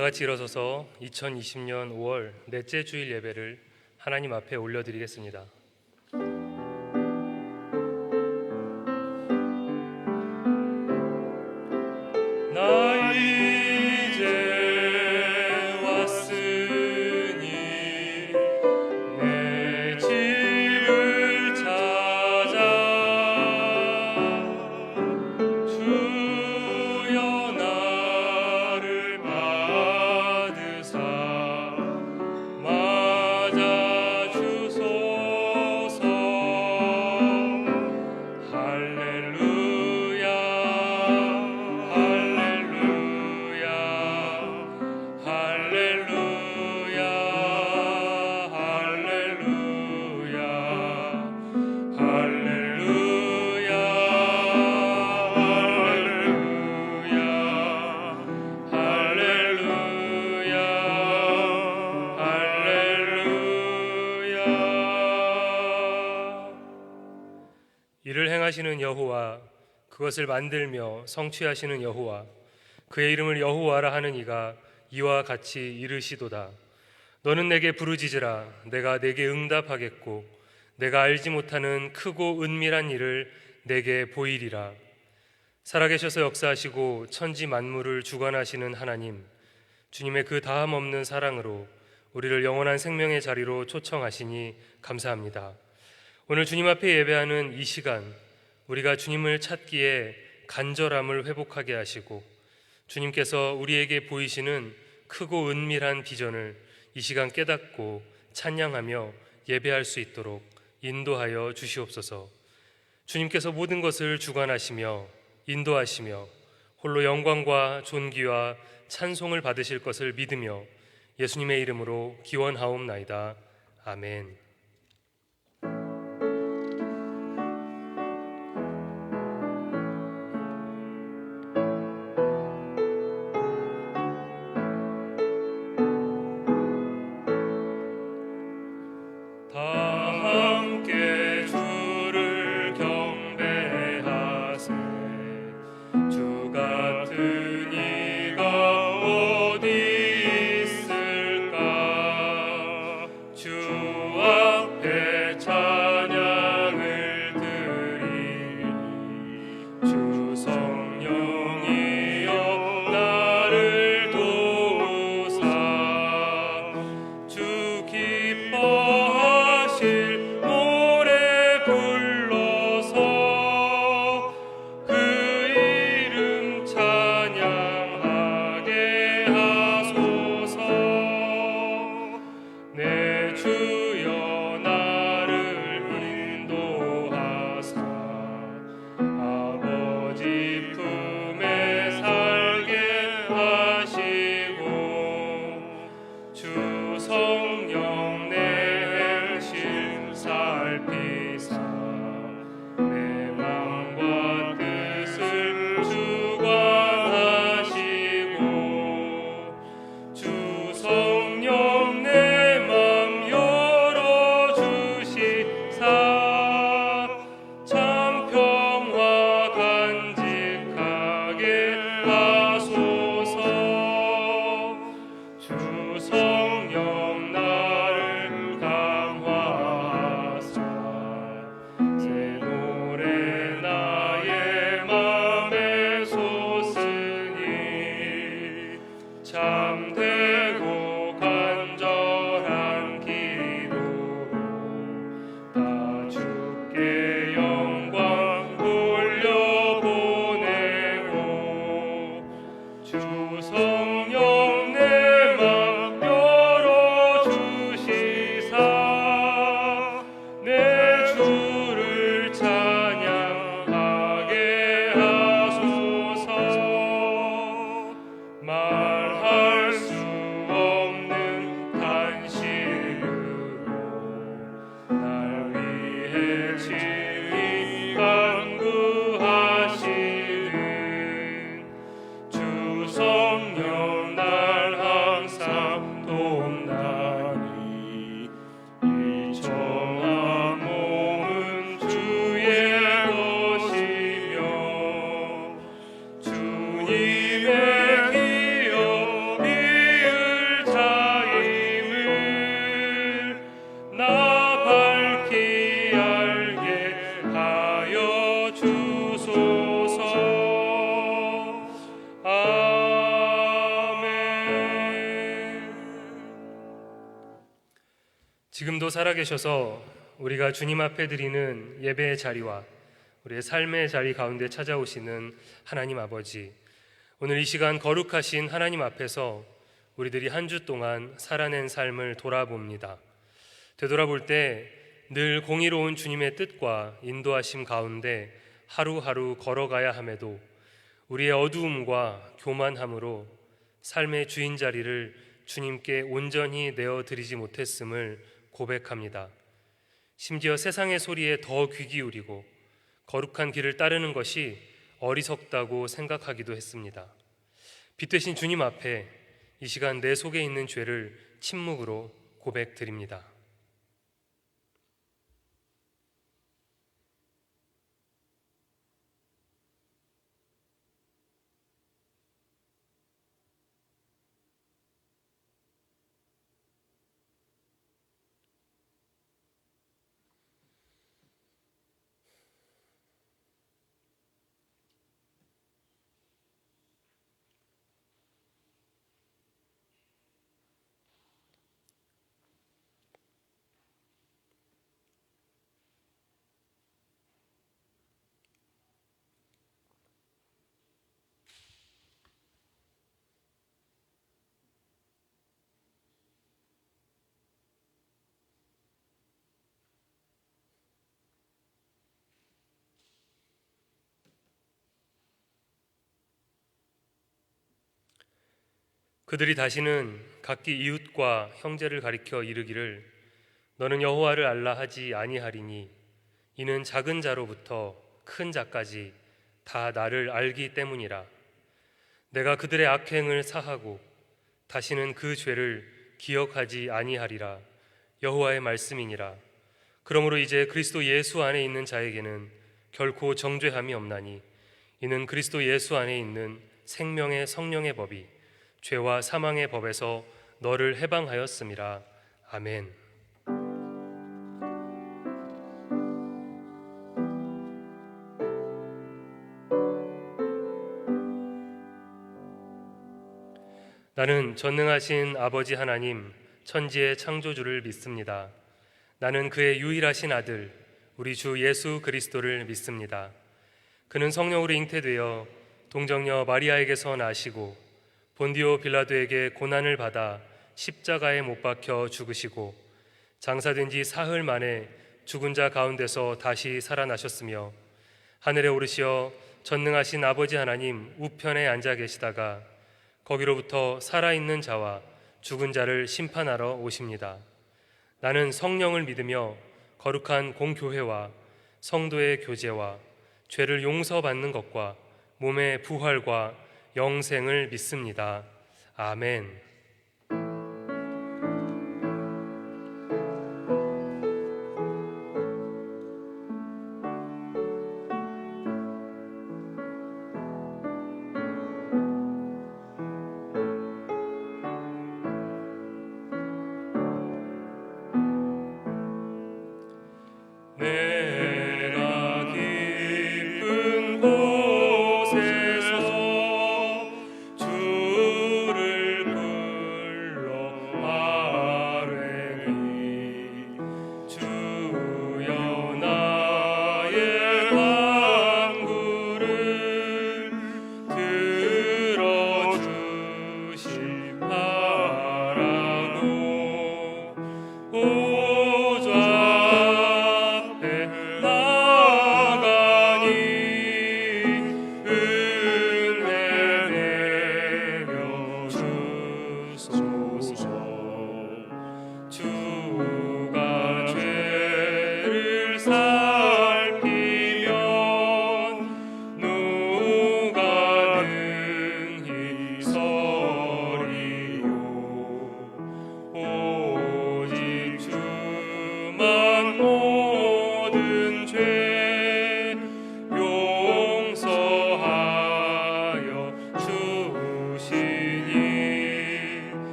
다 같이 일어서서 2020년 5월 넷째 주일 예배를 하나님 앞에 올려드리겠습니다. 나 이제 왔으니 내 집을 찾아 주여 나를 받으사 맞아 주소서. 할렐루야 할렐루야 할렐루야 할렐루야 할렐루야 할렐루야 할렐루야 할렐루야. 이를 행하시는 여호와, 그것을 만들며 성취하시는 여호와, 그의 이름을 여호와라 하는 이가 이와 같이 이르시도다. 너는 내게 부르짖으라. 내가 내게 응답하겠고 내가 알지 못하는 크고 은밀한 일을 내게 보이리라. 살아계셔서 역사하시고 천지 만물을 주관하시는 하나님, 주님의 그 다함 없는 사랑으로 우리를 영원한 생명의 자리로 초청하시니 감사합니다. 오늘 주님 앞에 예배하는 이 시간, 우리가 주님을 찾기에 간절함을 회복하게 하시고 주님께서 우리에게 보이시는 크고 은밀한 비전을 이 시간 깨닫고 찬양하며 예배할 수 있도록 인도하여 주시옵소서. 주님께서 모든 것을 주관하시며 인도하시며 홀로 영광과 존귀와 찬송을 받으실 것을 믿으며 예수님의 이름으로 기원하옵나이다. 아멘. 주와 오늘도 살아계셔서 우리가 주님 앞에 드리는 예배의 자리와 우리의 삶의 자리 가운데 찾아오시는 하나님 아버지, 오늘 이 시간 거룩하신 하나님 앞에서 우리들이 한 주 동안 살아낸 삶을 돌아봅니다. 되돌아볼 때 늘 공의로운 주님의 뜻과 인도하심 가운데 하루하루 걸어가야 함에도 우리의 어두움과 교만함으로 삶의 주인 자리를 주님께 온전히 내어드리지 못했음을 고백합니다. 심지어 세상의 소리에 더 귀 기울이고 거룩한 길을 따르는 것이 어리석다고 생각하기도 했습니다. 빛 되신 주님 앞에 이 시간 내 속에 있는 죄를 침묵으로 고백드립니다. 그들이 다시는 각기 이웃과 형제를 가리켜 이르기를 너는 여호와를 알라 하지 아니하리니 이는 작은 자로부터 큰 자까지 다 나를 알기 때문이라. 내가 그들의 악행을 사하고 다시는 그 죄를 기억하지 아니하리라. 여호와의 말씀이니라. 그러므로 이제 그리스도 예수 안에 있는 자에게는 결코 정죄함이 없나니 이는 그리스도 예수 안에 있는 생명의 성령의 법이 죄와 사망의 법에서 너를 해방하였음이라. 아멘. 나는 전능하신 아버지 하나님, 천지의 창조주를 믿습니다. 나는 그의 유일하신 아들, 우리 주 예수 그리스도를 믿습니다. 그는 성령으로 잉태되어 동정녀 마리아에게서 나시고 본디오 빌라도에게 고난을 받아 십자가에 못 박혀 죽으시고 장사된 지 사흘 만에 죽은 자 가운데서 다시 살아나셨으며 하늘에 오르시어 전능하신 아버지 하나님 우편에 앉아 계시다가 거기로부터 살아있는 자와 죽은 자를 심판하러 오십니다. 나는 성령을 믿으며 거룩한 공교회와 성도의 교제와 죄를 용서받는 것과 몸의 부활과 영생을 믿습니다. 아멘. 내가 깊은 곳에서 주를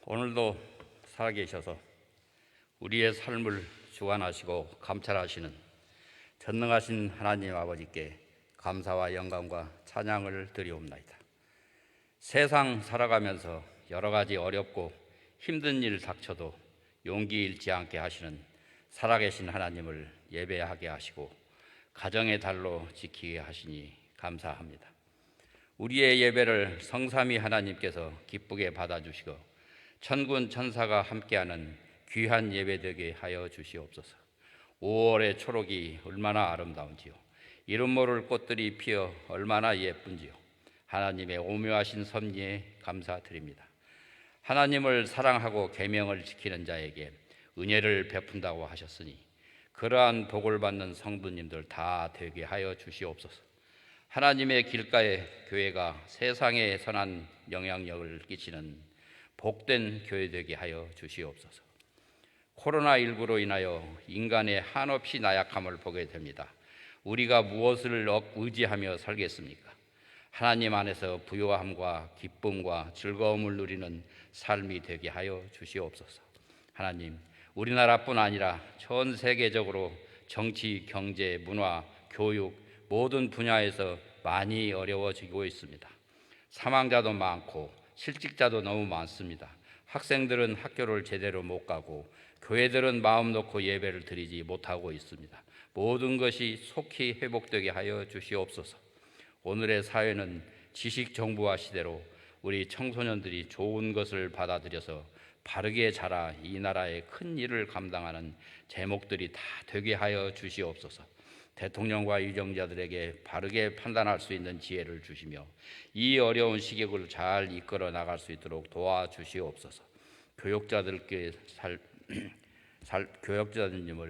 오늘도 살아계셔서 우리의 삶을 주관하시고 감찰하시는 전능하신 하나님 아버지께 감사와 영광과 찬양을 드리옵나이다. 세상 살아가면서 여러 가지 어렵고 힘든 일 닥쳐도 용기 잃지 않게 하시는 살아계신 하나님을 예배하게 하시고 가정의 달로 지키게 하시니 감사합니다. 우리의 예배를 성삼위 하나님께서 기쁘게 받아주시고 천군 천사가 함께하는 귀한 예배 되게 하여 주시옵소서. 5월의 초록이 얼마나 아름다운지요, 이름 모를 꽃들이 피어 얼마나 예쁜지요. 하나님의 오묘하신 섭리에 감사드립니다. 하나님을 사랑하고 계명을 지키는 자에게 은혜를 베푼다고 하셨으니 그러한 복을 받는 성도님들 다 되게 하여 주시옵소서. 하나님의 길가의 교회가 세상에 선한 영향력을 끼치는 복된 교회 되게 하여 주시옵소서. 코로나19로 인하여 인간의 한없이 나약함을 보게 됩니다. 우리가 무엇을 의지하며 살겠습니까? 하나님 안에서 부요함과 기쁨과 즐거움을 누리는 삶이 되게 하여 주시옵소서. 하나님, 우리나라뿐 아니라 전 세계적으로 정치, 경제, 문화, 교육 모든 분야에서 많이 어려워지고 있습니다. 사망자도 많고 실직자도 너무 많습니다. 학생들은 학교를 제대로 못 가고 교회들은 마음 놓고 예배를 드리지 못하고 있습니다. 모든 것이 속히 회복되게 하여 주시옵소서. 오늘의 사회는 지식 정보화 시대로 우리 청소년들이 좋은 것을 받아들여서 바르게 자라 이 나라의 큰 일을 감당하는 제목들이 다 되게 하여 주시옵소서. 대통령과 유정자들에게 바르게 판단할 수 있는 지혜를 주시며 이 어려운 시국을 잘 이끌어 나갈 수 있도록 도와주시옵소서. 교역자님을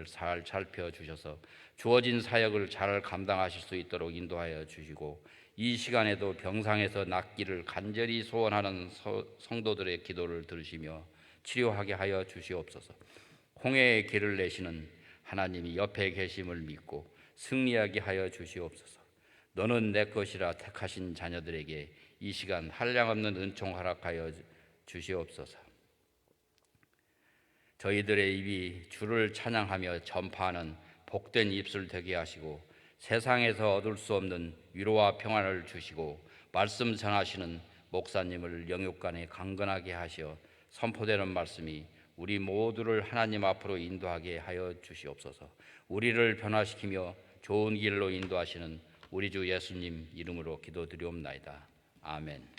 잘 살펴주셔서 주어진 사역을 잘 감당하실 수 있도록 인도하여 주시고, 이 시간에도 병상에서 낫기를 간절히 소원하는 성도들의 기도를 들으시며 치료하게 하여 주시옵소서. 홍해의 길을 내시는 하나님이 옆에 계심을 믿고 승리하게 하여 주시옵소서. 너는 내 것이라 택하신 자녀들에게 이 시간 한량없는 은총 허락하여 주시옵소서. 저희들의 입이 주를 찬양하며 전파하는 복된 입술 되게 하시고 세상에서 얻을 수 없는 위로와 평안을 주시고 말씀 전하시는 목사님을 영육간에 강건하게 하시어 선포되는 말씀이 우리 모두를 하나님 앞으로 인도하게 하여 주시옵소서. 우리를 변화시키며 좋은 길로 인도하시는 우리 주 예수님 이름으로 기도드리옵나이다. 아멘.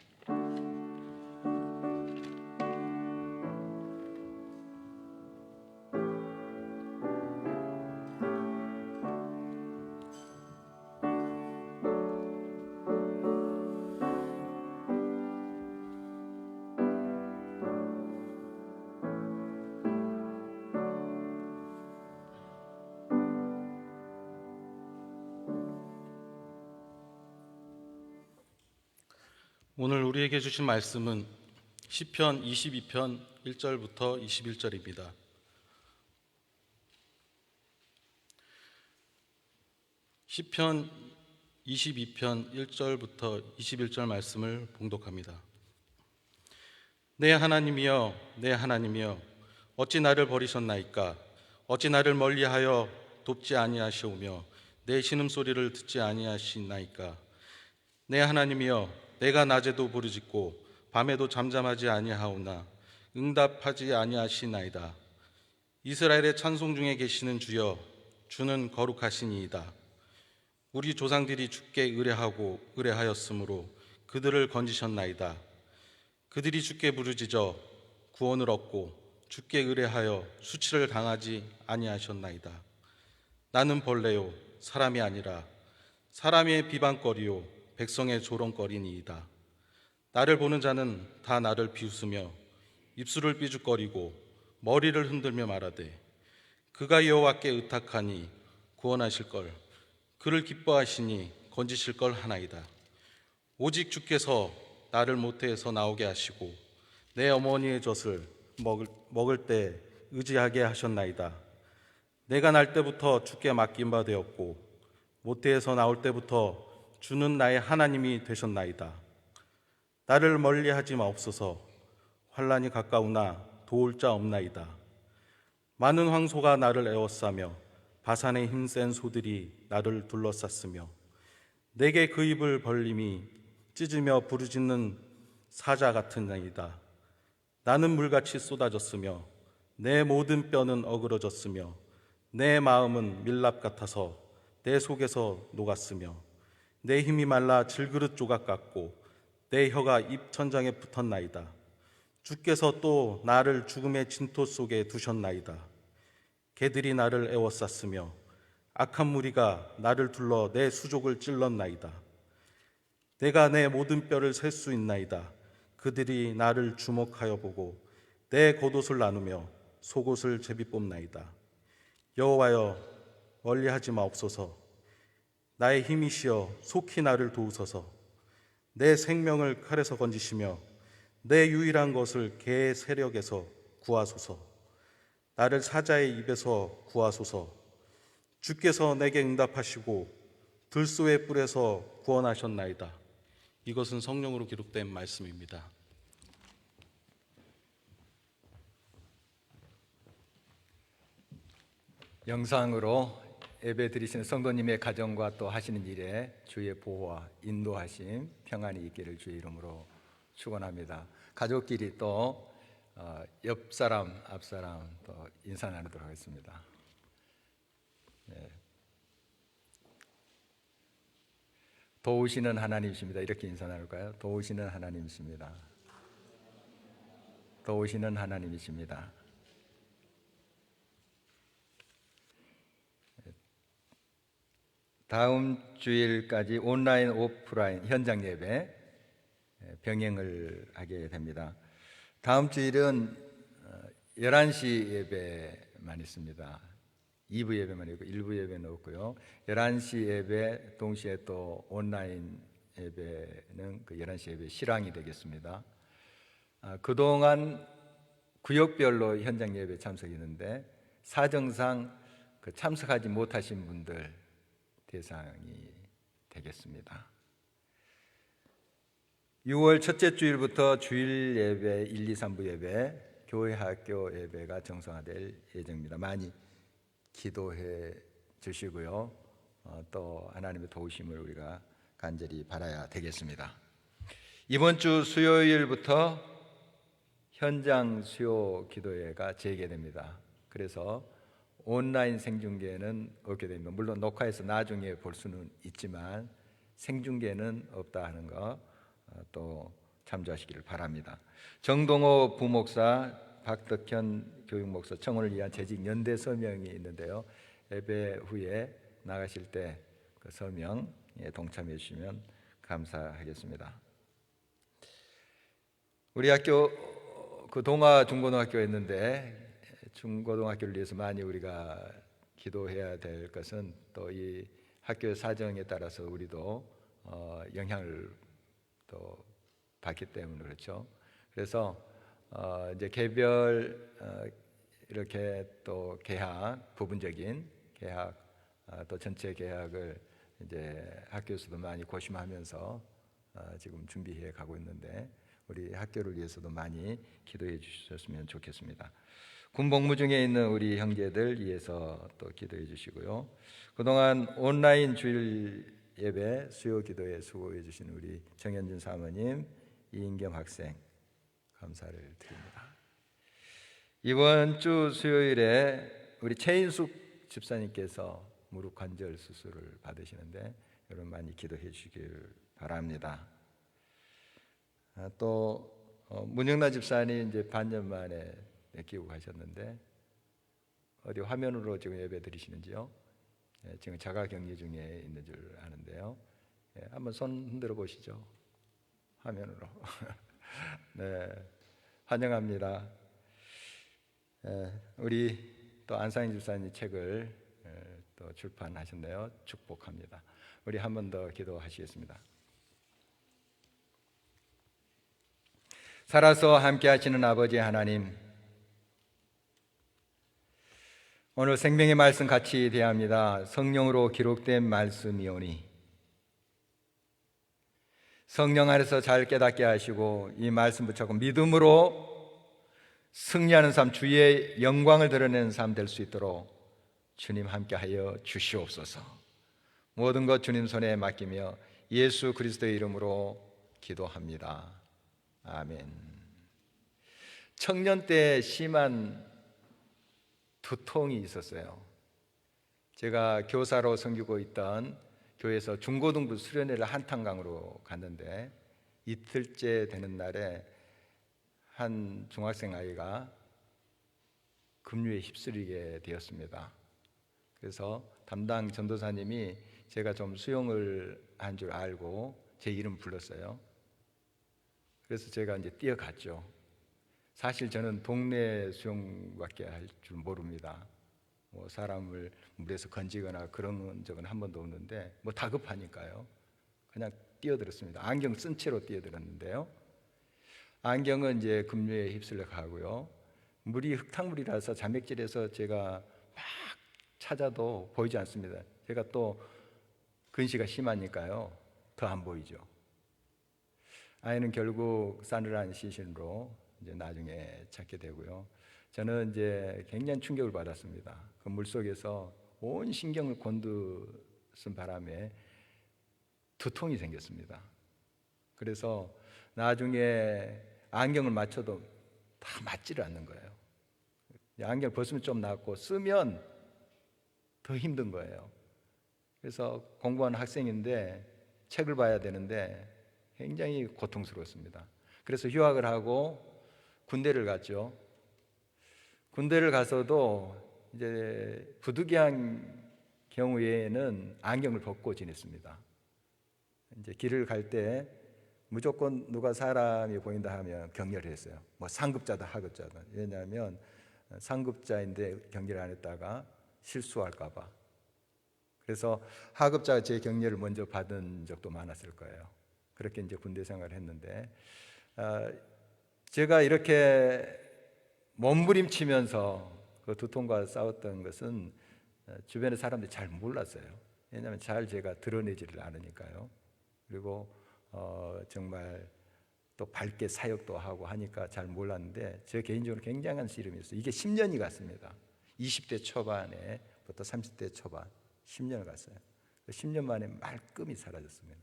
오늘 우리에게 주신 말씀은 시편 22편 1절부터 21절입니다. 시편 22편 1절부터 21절 말씀을 봉독합니다. 내 하나님이여, 내 하나님이여, 어찌 나를 버리셨나이까? 어찌 나를 멀리하여 돕지 아니하시오며 내 신음소리를 듣지 아니하시나이까? 내 하나님이여, 내가 낮에도 부르짖고 밤에도 잠잠하지 아니하오나 응답하지 아니하시나이다. 이스라엘의 찬송 중에 계시는 주여, 주는 거룩하시니이다. 우리 조상들이 주께 의뢰하였으므로 그들을 건지셨나이다. 그들이 주께 부르짖어 구원을 얻고 주께 의뢰하여 수치를 당하지 아니하셨나이다. 나는 벌레요 사람이 아니라 사람의 비방거리요 백성의 조롱거리니이다. 나를 보는 자는 다 나를 비웃으며 입술을 삐죽거리고 머리를 흔들며 말하되 그가 여호와께 의탁하니 구원하실걸, 그를 기뻐하시니 건지실걸 하나이다. 오직 주께서 나를 모태에서 나오게 하시고 내 어머니의 젖을 먹을 때 의지하게 하셨나이다. 내가 날 때부터 주께 맡긴 바 되었고 모태에서 나올 때부터 주는 나의 하나님이 되셨나이다. 나를 멀리하지 마옵소서. 환란이 가까우나 도울 자 없나이다. 많은 황소가 나를 에워싸며 바산의 힘센 소들이 나를 둘러쌌으며 내게 그 입을 벌림이 찢으며 부르짖는 사자 같으나이다. 나는 물같이 쏟아졌으며 내 모든 뼈는 어그러졌으며 내 마음은 밀랍 같아서 내 속에서 녹았으며 내 힘이 말라 질그릇 조각 같고 내 혀가 입천장에 붙었나이다. 주께서 또 나를 죽음의 진토 속에 두셨나이다. 개들이 나를 에워쌌으며 악한 무리가 나를 둘러 내 수족을 찔렀나이다. 내가 내 모든 뼈를 셀 수 있나이다. 그들이 나를 주목하여 보고 내 겉옷을 나누며 속옷을 제비 뽑나이다. 여호와여, 멀리하지 마옵소서. 나의 힘이시여 속히 나를 도우소서. 내 생명을 칼에서 건지시며 내 유일한 것을 개의 세력에서 구하소서. 나를 사자의 입에서 구하소서. 주께서 내게 응답하시고 들소의 뿔에서 구원하셨나이다. 이것은 성령으로 기록된 말씀입니다. 영상으로 예배 드리시는 성도님의 가정과 또 하시는 일에 주의 보호와 인도하심 평안이 있기를 주의 이름으로 축원합니다. 가족끼리 또 옆사람 앞사람 또 인사 나누도록 하겠습니다. 네. 도우시는 하나님이십니다. 이렇게 인사 나눌까요? 도우시는 하나님이십니다. 도우시는 하나님이십니다. 다음 주일까지 온라인 오프라인 현장 예배 병행을 하게 됩니다. 다음 주일은 11시 예배만 있습니다. 2부 예배만 있고 1부 예배는 없고요. 11시 예배 동시에 또 온라인 예배는 그 11시 예배 실황이 되겠습니다. 그동안 구역별로 현장 예배 참석했는데 사정상 그 참석하지 못하신 분들 대상이 되겠습니다. 6월 첫째 주일부터 주일 예배 1, 2, 3부 예배 교회 학교 예배가 정상화될 예정입니다. 많이 기도해 주시고요. 또 하나님의 도우심을 우리가 간절히 바라야 되겠습니다. 이번 주 수요일부터 현장 수요 기도회가 재개됩니다. 그래서 온라인 생중계는 없게 됩니다. 물론 녹화해서 나중에 볼 수는 있지만 생중계는 없다 하는 거 또 참조하시기를 바랍니다. 정동호 부목사, 박덕현 교육목사 청혼을 위한 재직 연대 서명이 있는데요. 예배 후에 나가실 때 그 서명에 동참해 주시면 감사하겠습니다. 우리 학교 그 동아 중고등학교가 있는데 중고등학교를 위해서 많이 우리가 기도해야 될 것은 또 이 학교 사정에 따라서 우리도 영향을 또 받기 때문에 그렇죠. 그래서 이제 개별 이렇게 또 개학 부분적인 개학 또 전체 개학을 이제 학교에서도 많이 고심하면서 지금 준비해 가고 있는데 우리 학교를 위해서도 많이 기도해 주셨으면 좋겠습니다. 군 복무 중에 있는 우리 형제들 위해서 또 기도해 주시고요. 그동안 온라인 주일 예배 수요 기도에 수고해 주신 우리 정현준 사모님, 이인경 학생 감사를 드립니다. 이번 주 수요일에 우리 최인숙 집사님께서 무릎 관절 수술을 받으시는데 여러분 많이 기도해 주시길 바랍니다. 또 문영란 집사님 이제 반년 만에 끼고 가셨는데 어디 화면으로 지금 예배 드리시는지요? 지금 자가격리 중에 있는 줄 아는데요. 한번 손 흔들어 보시죠. 화면으로. 네, 환영합니다. 우리 또 안상희 집사님 책을 또 출판하셨네요. 축복합니다. 우리 한 번 더 기도하시겠습니다. 살아서 함께 하시는 아버지 하나님, 오늘 생명의 말씀 같이 대합니다. 성령으로 기록된 말씀이오니 성령 안에서 잘 깨닫게 하시고 이 말씀 붙잡고 믿음으로 승리하는 삶, 주의 영광을 드러내는 삶 될 수 있도록 주님 함께하여 주시옵소서. 모든 것 주님 손에 맡기며 예수 그리스도의 이름으로 기도합니다. 아멘. 청년 때 심한 두통이 있었어요. 제가 교사로 섬기고 있던 교회에서 중고등부 수련회를 한탄강으로 갔는데 이틀째 되는 날에 한 중학생 아이가 급류에 휩쓸리게 되었습니다. 그래서 담당 전도사님이 제가 좀 수용을 한 줄 알고 제 이름 불렀어요. 그래서 제가 이제 뛰어갔죠. 사실 저는 동네 수영밖에 할 줄 모릅니다. 뭐 사람을 물에서 건지거나 그런 적은 한 번도 없는데 뭐 다급하니까요. 그냥 뛰어들었습니다. 안경 쓴 채로 뛰어들었는데요. 안경은 이제 급류에 휩쓸려 가고요. 물이 흙탕물이라서 잔맥질해서 제가 막 찾아도 보이지 않습니다. 제가 또 근시가 심하니까요. 더 안 보이죠. 아이는 결국 싸늘한 시신으로 이제 나중에 찾게 되고요. 저는 이제 굉장히 충격을 받았습니다. 그 물속에서 온 신경을 곤두쓴 바람에 두통이 생겼습니다. 그래서 나중에 안경을 맞춰도 다 맞지를 않는 거예요. 안경 벗으면 좀 낫고 쓰면 더 힘든 거예요. 그래서 공부하는 학생인데 책을 봐야 되는데 굉장히 고통스러웠습니다. 그래서 휴학을 하고 군대를 갔죠. 군대를 가서도 이제 부득이한 경우에는 안경을 벗고 지냈습니다. 이제 길을 갈 때 무조건 누가 사람이 보인다 하면 격려를 했어요. 뭐 상급자다 하급자다. 왜냐하면 상급자인데 격려를 안 했다가 실수할까 봐. 그래서 하급자가 제 격려를 먼저 받은 적도 많았을 거예요. 그렇게 이제 군대 생활을 했는데 제가 이렇게 몸부림치면서 그 두통과 싸웠던 것은 주변의 사람들이 잘 몰랐어요. 왜냐하면 잘 제가 드러내지를 않으니까요. 그리고 정말 또 밝게 사역도 하고 하니까 잘 몰랐는데 제 개인적으로 굉장한 시름이었어요. 이게 10년이 갔습니다. 20대 초반에부터 30대 초반 10년을 갔어요. 10년 만에 말끔히 사라졌습니다.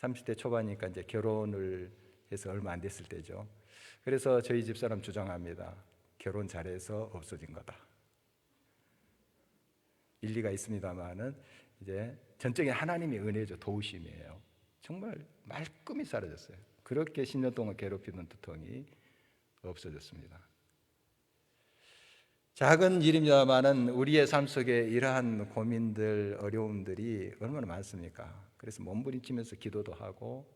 30대 초반이니까 이제 결혼을 해서 얼마 안 됐을 때죠. 그래서 저희 집사람 주장합니다. 결혼 잘해서 없어진 거다. 일리가 있습니다만은 이제 전적인 하나님의 은혜죠. 도우심이에요. 정말 말끔히 사라졌어요. 그렇게 10년 동안 괴롭히던 두통이 없어졌습니다. 작은 일입니다만은 우리의 삶 속에 이러한 고민들, 어려움들이 얼마나 많습니까? 그래서 몸부림치면서 기도도 하고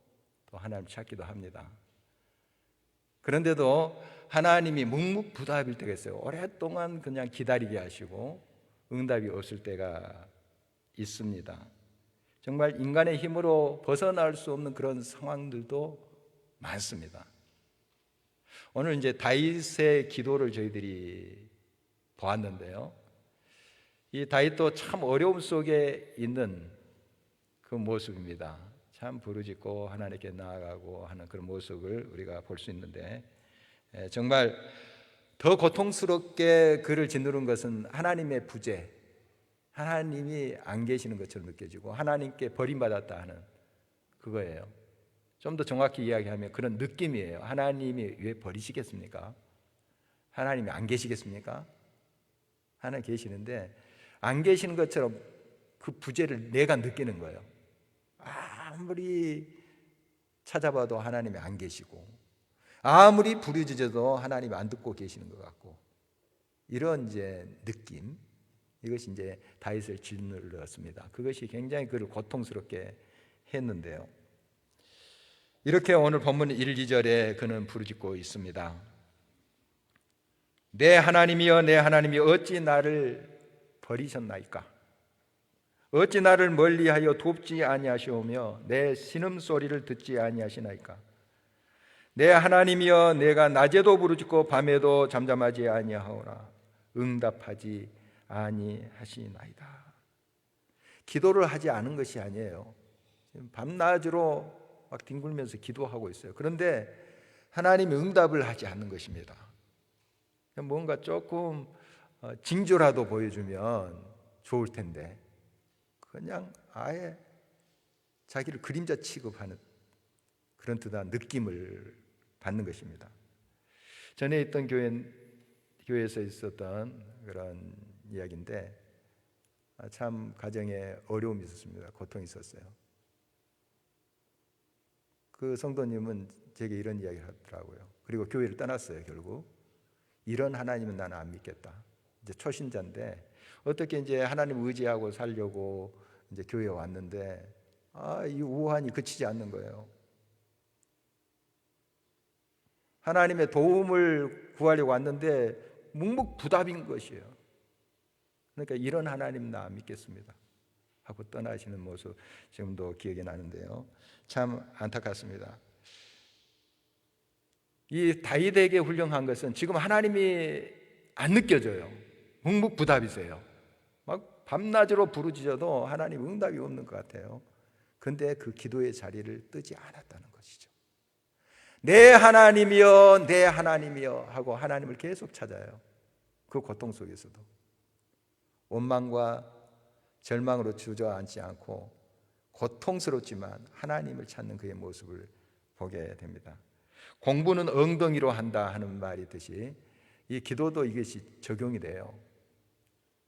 또 하나님 찾기도 합니다. 그런데도 하나님이 묵묵부답일 때가 있어요. 오랫동안 그냥 기다리게 하시고 응답이 없을 때가 있습니다. 정말 인간의 힘으로 벗어날 수 없는 그런 상황들도 많습니다. 오늘 이제 다윗의 기도를 저희들이 보았는데요. 이 다윗도 참 어려움 속에 있는 그 모습입니다. 참 부르짖고 하나님께 나아가고 하는 그런 모습을 우리가 볼 수 있는데 정말 더 고통스럽게 그를 짓누른 것은 하나님의 부재, 하나님이 안 계시는 것처럼 느껴지고 하나님께 버림받았다 하는 그거예요. 좀 더 정확히 이야기하면 그런 느낌이에요. 하나님이 왜 버리시겠습니까? 하나님이 안 계시겠습니까? 하나님 계시는데 안 계시는 것처럼 그 부재를 내가 느끼는 거예요. 아무리 찾아봐도 하나님이 안 계시고 아무리 부르짖어도 하나님이 안 듣고 계시는 것 같고 이런 이제 느낌, 이것이 이제 다윗을 짓눌렀습니다. 그것이 굉장히 그를 고통스럽게 했는데요. 이렇게 오늘 본문 1, 2절에 그는 부르짖고 있습니다. 내 하나님이여 내 하나님이 어찌 나를 버리셨나이까? 어찌 나를 멀리하여 돕지 아니하시오며 내 신음소리를 듣지 아니하시나이까? 내 하나님이여 내가 낮에도 부르짖고 밤에도 잠잠하지 아니하오나 응답하지 아니하시나이다. 기도를 하지 않은 것이 아니에요. 밤낮으로 막 뒹굴면서 기도하고 있어요. 그런데 하나님이 응답을 하지 않는 것입니다. 뭔가 조금 징조라도 보여주면 좋을 텐데 그냥 아예 자기를 그림자 취급하는 그런 듯한 느낌을 받는 것입니다. 전에 있던 교회에서 있었던 그런 이야기인데 참 가정에 어려움이 있었습니다. 고통이 있었어요. 그 성도님은 제게 이런 이야기를 하더라고요. 그리고 교회를 떠났어요. 결국 이런 하나님은 나는 안 믿겠다. 이제 초신자인데 어떻게 이제 하나님 의지하고 살려고 이제 교회에 왔는데 이 우환이 그치지 않는 거예요. 하나님의 도움을 구하려고 왔는데 묵묵부답인 것이에요. 그러니까 이런 하나님 나 안 믿겠습니다 하고 떠나시는 모습 지금도 기억이 나는데요. 참 안타깝습니다. 이 다윗에게 훌륭한 것은 지금 하나님이 안 느껴져요. 묵묵부답이세요. 막 밤낮으로 부르짖어도 하나님 응답이 없는 것 같아요. 근데 그 기도의 자리를 뜨지 않았다는 것이죠. 내 하나님이여 내 하나님이여 하고 하나님을 계속 찾아요. 그 고통 속에서도 원망과 절망으로 주저앉지 않고 고통스럽지만 하나님을 찾는 그의 모습을 보게 됩니다. 공부는 엉덩이로 한다 하는 말이 있듯이 이 기도도 이것이 적용이 돼요.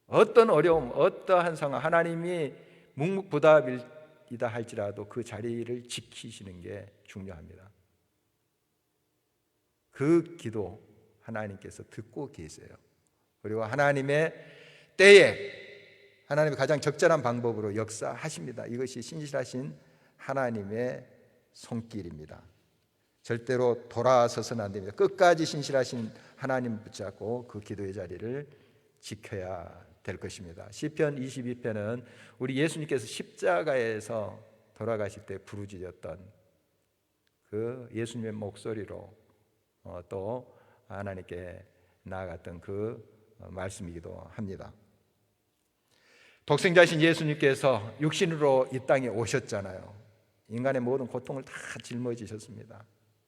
어떤 어려움, 어떠한 상황, 하나님이 묵묵부답이다 할지라도 그 자리를 지키시는 게 중요합니다. 그 기도 하나님께서 듣고 계세요. 그리고 하나님의 때에 하나님이 가장 적절한 방법으로 역사하십니다. 이것이 신실하신 하나님의 손길입니다. 절대로 돌아서서는 안 됩니다. 끝까지 신실하신 하나님 붙잡고 그 기도의 자리를 지켜야 될 것입니다. 시편 22편은 우리 예수님께서 십자가에서 돌아가실 때 부르짖었던 그 예수님의 목소리로 또 하나님께 나아갔던 그 말씀이기도 합니다. 독생자신 예수님께서 육신으로 이 땅에 오셨잖아요. 인간의 모든 고통을 다 짊어지셨습니다.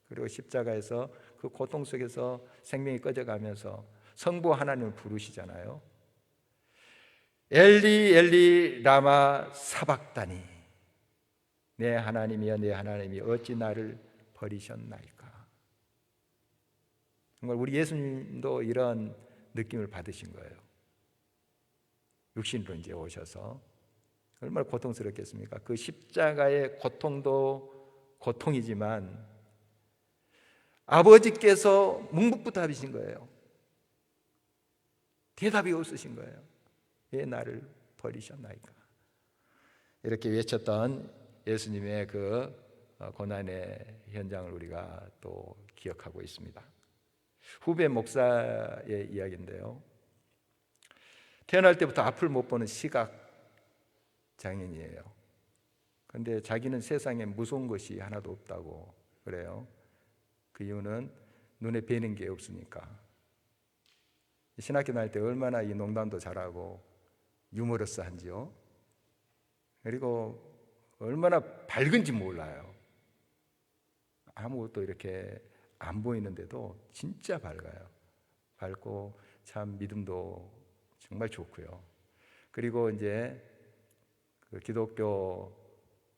그리고 십자가에서 그 고통 속에서 생명이 꺼져가면서 성부 하나님을 부르시잖아요. 엘리 엘리 라마 사박다니 내 하나님이여 내 하나님이 어찌 나를 버리셨나이까. 정말 우리 예수님도 이런 느낌을 받으신 거예요. 육신으로 이제 오셔서 얼마나 고통스럽겠습니까? 그 십자가의 고통도 고통이지만 아버지께서 묵묵부답이신 거예요. 대답이 없으신 거예요. 왜 나를 버리셨나이까? 이렇게 외쳤던 예수님의 그 고난의 현장을 우리가 또 기억하고 있습니다. 후배 목사의 이야기인데요. 태어날 때부터 앞을 못 보는 시각 장애인이에요. 그런데 자기는 세상에 무서운 것이 하나도 없다고 그래요. 그 이유는 눈에 뵈는 게 없으니까. 신학교 다닐 때 얼마나 이 농담도 잘하고 유머러스한지요. 그리고 얼마나 밝은지 몰라요. 아무것도 이렇게 안 보이는데도 진짜 밝아요. 밝고 참 믿음도 정말 좋고요. 그리고 이제 그 기독교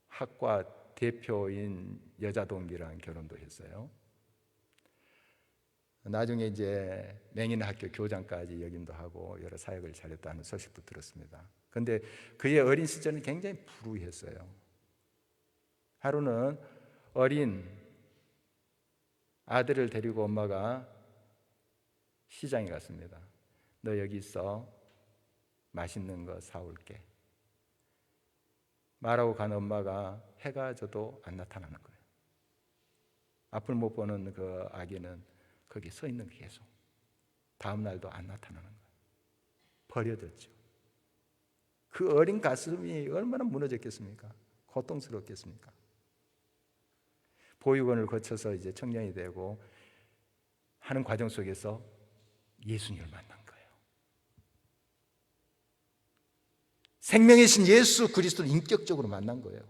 학과 대표인 여자 동기랑 결혼도 했어요. 나중에 이제 맹인학교 교장까지 역임도 하고 여러 사역을 잘했다는 소식도 들었습니다. 그런데 그의 어린 시절은 굉장히 불우했어요. 하루는 어린 아들을 데리고 엄마가 시장에 갔습니다. 너 여기 있어. 맛있는 거 사올게. 말하고 간 엄마가 해가 져도 안 나타나는 거예요. 앞을 못 보는 그 아기는 거기 서 있는 게 계속. 다음 날도 안 나타나는 거예요. 버려졌죠. 그 어린 가슴이 얼마나 무너졌겠습니까? 고통스럽겠습니까? 보육원을 거쳐서 이제 청년이 되고 하는 과정 속에서 예수님을 만난 거예요. 생명이신 예수 그리스도를 인격적으로 만난 거예요.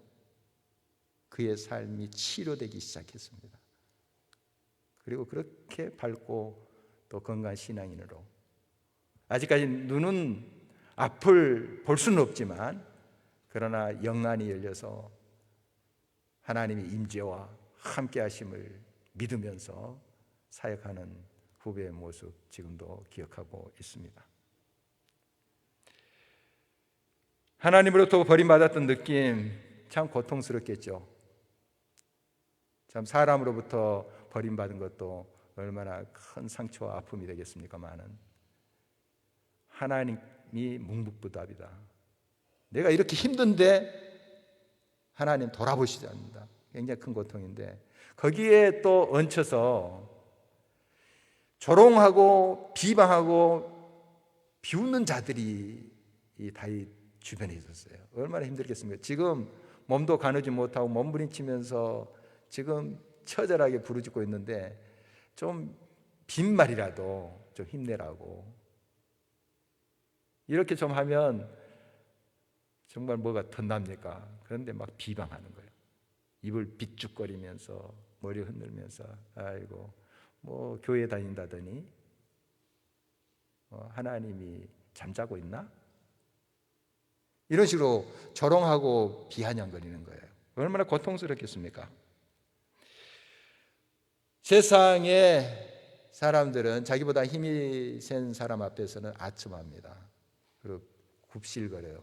그의 삶이 치료되기 시작했습니다. 그리고 그렇게 밝고 또 건강한 신앙인으로 아직까지 눈은 앞을 볼 수는 없지만 그러나 영안이 열려서 하나님의 임재와 함께 하심을 믿으면서 사역하는 후배의 모습 지금도 기억하고 있습니다. 하나님으로부터 버림받았던 느낌 참 고통스럽겠죠. 참 사람으로부터 버림받은 것도 얼마나 큰 상처와 아픔이 되겠습니까마는 하나님이 묵묵부답이다. 내가 이렇게 힘든데 하나님 돌아보시지 않는다. 굉장히 큰 고통인데 거기에 또 얹혀서 조롱하고 비방하고 비웃는 자들이 이 다윗 주변에 있었어요. 얼마나 힘들겠습니까? 지금 몸도 가누지 못하고 몸부림치면서 지금 처절하게 부르짖고 있는데 좀 빈말이라도 좀 힘내라고 이렇게 좀 하면 정말 뭐가 덧납니까? 그런데 막 비방하는 거예요. 입을 비죽거리면서 머리 흔들면서 아이고 뭐 교회 다닌다더니 하나님이 잠자고 있나? 이런 식으로 조롱하고 비아냥거리는 거예요. 얼마나 고통스럽겠습니까? 세상의 사람들은 자기보다 힘이 센 사람 앞에서는 아첨합니다. 그리고 굽실거려요.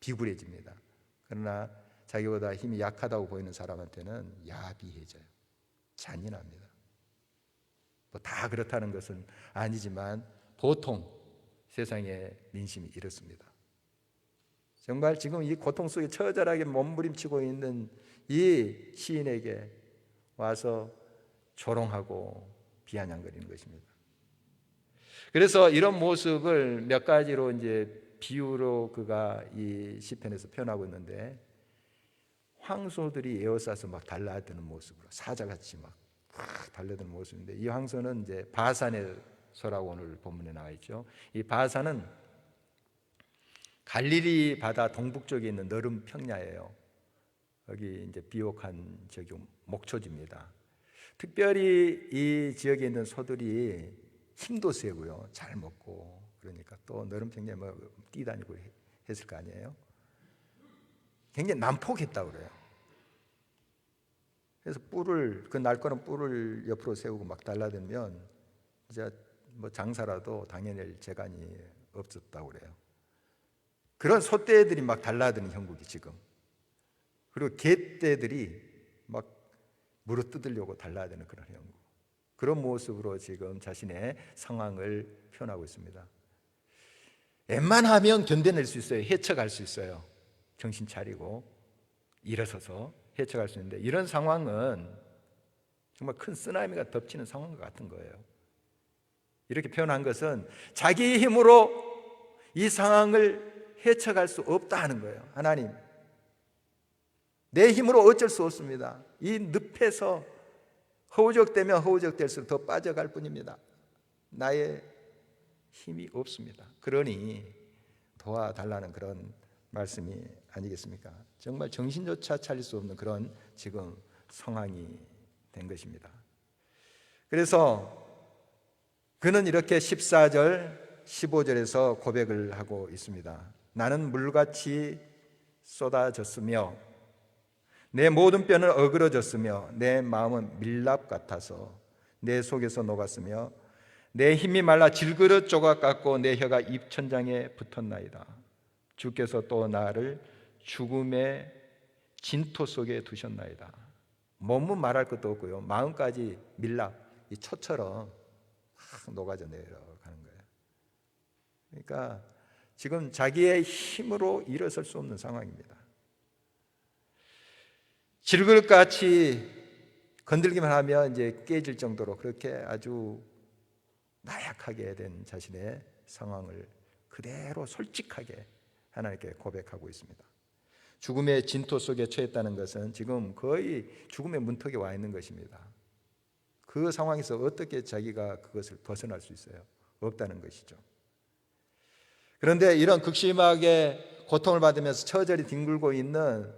비굴해집니다. 그러나 자기보다 힘이 약하다고 보이는 사람한테는 야비해져요. 잔인합니다. 뭐 다 그렇다는 것은 아니지만 보통 세상의 민심이 이렇습니다. 정말 지금 이 고통 속에 처절하게 몸부림치고 있는 이 시인에게 와서 조롱하고 비아냥거리는 것입니다. 그래서 이런 모습을 몇 가지로 이제 비유로 그가 이 시편에서 표현하고 있는데 황소들이 에워싸서 막 달라드는 모습으로 사자같이 막 달려드는 모습인데 이 황소는 이제 바산의 소라고 오늘 본문에 나와 있죠. 이 바산은 갈릴리 바다 동북쪽에 있는 너른 평야예요. 여기 이제 비옥한 저기 목초지입니다. 특별히 이 지역에 있는 소들이 힘도 세고요, 잘 먹고 그러니까 또 너른 평야에 뭐 뛰다니고 했을 거 아니에요. 굉장히 난폭했다고 그래요. 그래서 뿔을 그 날카로운 뿔을 옆으로 세우고 막 달라들면 이제 뭐 장사라도 당연히 재간이 없었다고 그래요. 그런 소떼들이 막 달라드는 형국이 지금. 그리고 개떼들이 막 물어뜯으려고 달라드는 그런 형국. 그런 모습으로 지금 자신의 상황을 표현하고 있습니다. 웬만하면 견뎌낼 수 있어요. 헤쳐갈 수 있어요. 정신 차리고 일어서서 헤쳐갈 수 있는데 이런 상황은 정말 큰 쓰나미가 덮치는 상황과 같은 거예요. 이렇게 표현한 것은 자기 힘으로 이 상황을 헤쳐갈 수 없다 하는 거예요. 하나님, 내 힘으로 어쩔 수 없습니다. 이 늪에서 허우적대면 허우적댈수록 더 빠져갈 뿐입니다. 나의 힘이 없습니다. 그러니 도와달라는 그런 말씀이 아니겠습니까? 정말 정신조차 차릴 수 없는 그런 지금 상황이 된 것입니다. 그래서 그는 이렇게 14절, 15절에서 고백을 하고 있습니다. 나는 물같이 쏟아졌으며 내 모든 뼈는 어그러졌으며 내 마음은 밀랍 같아서 내 속에서 녹았으며 내 힘이 말라 질그릇 조각 같고 내 혀가 입천장에 붙었나이다. 주께서 또 나를 죽음의 진토 속에 두셨나이다. 몸은 말할 것도 없고요, 마음까지 밀랍, 이 초처럼 녹아져 내려가는 거예요. 그러니까 지금 자기의 힘으로 일어설 수 없는 상황입니다. 질그릇같이 건들기만 하면 이제 깨질 정도로 그렇게 아주 나약하게 된 자신의 상황을 그대로 솔직하게 하나님께 고백하고 있습니다. 죽음의 진토 속에 처했다는 것은 지금 거의 죽음의 문턱에 와 있는 것입니다. 그 상황에서 어떻게 자기가 그것을 벗어날 수 있어요? 없다는 것이죠. 그런데 이런 극심하게 고통을 받으면서 처절히 뒹굴고 있는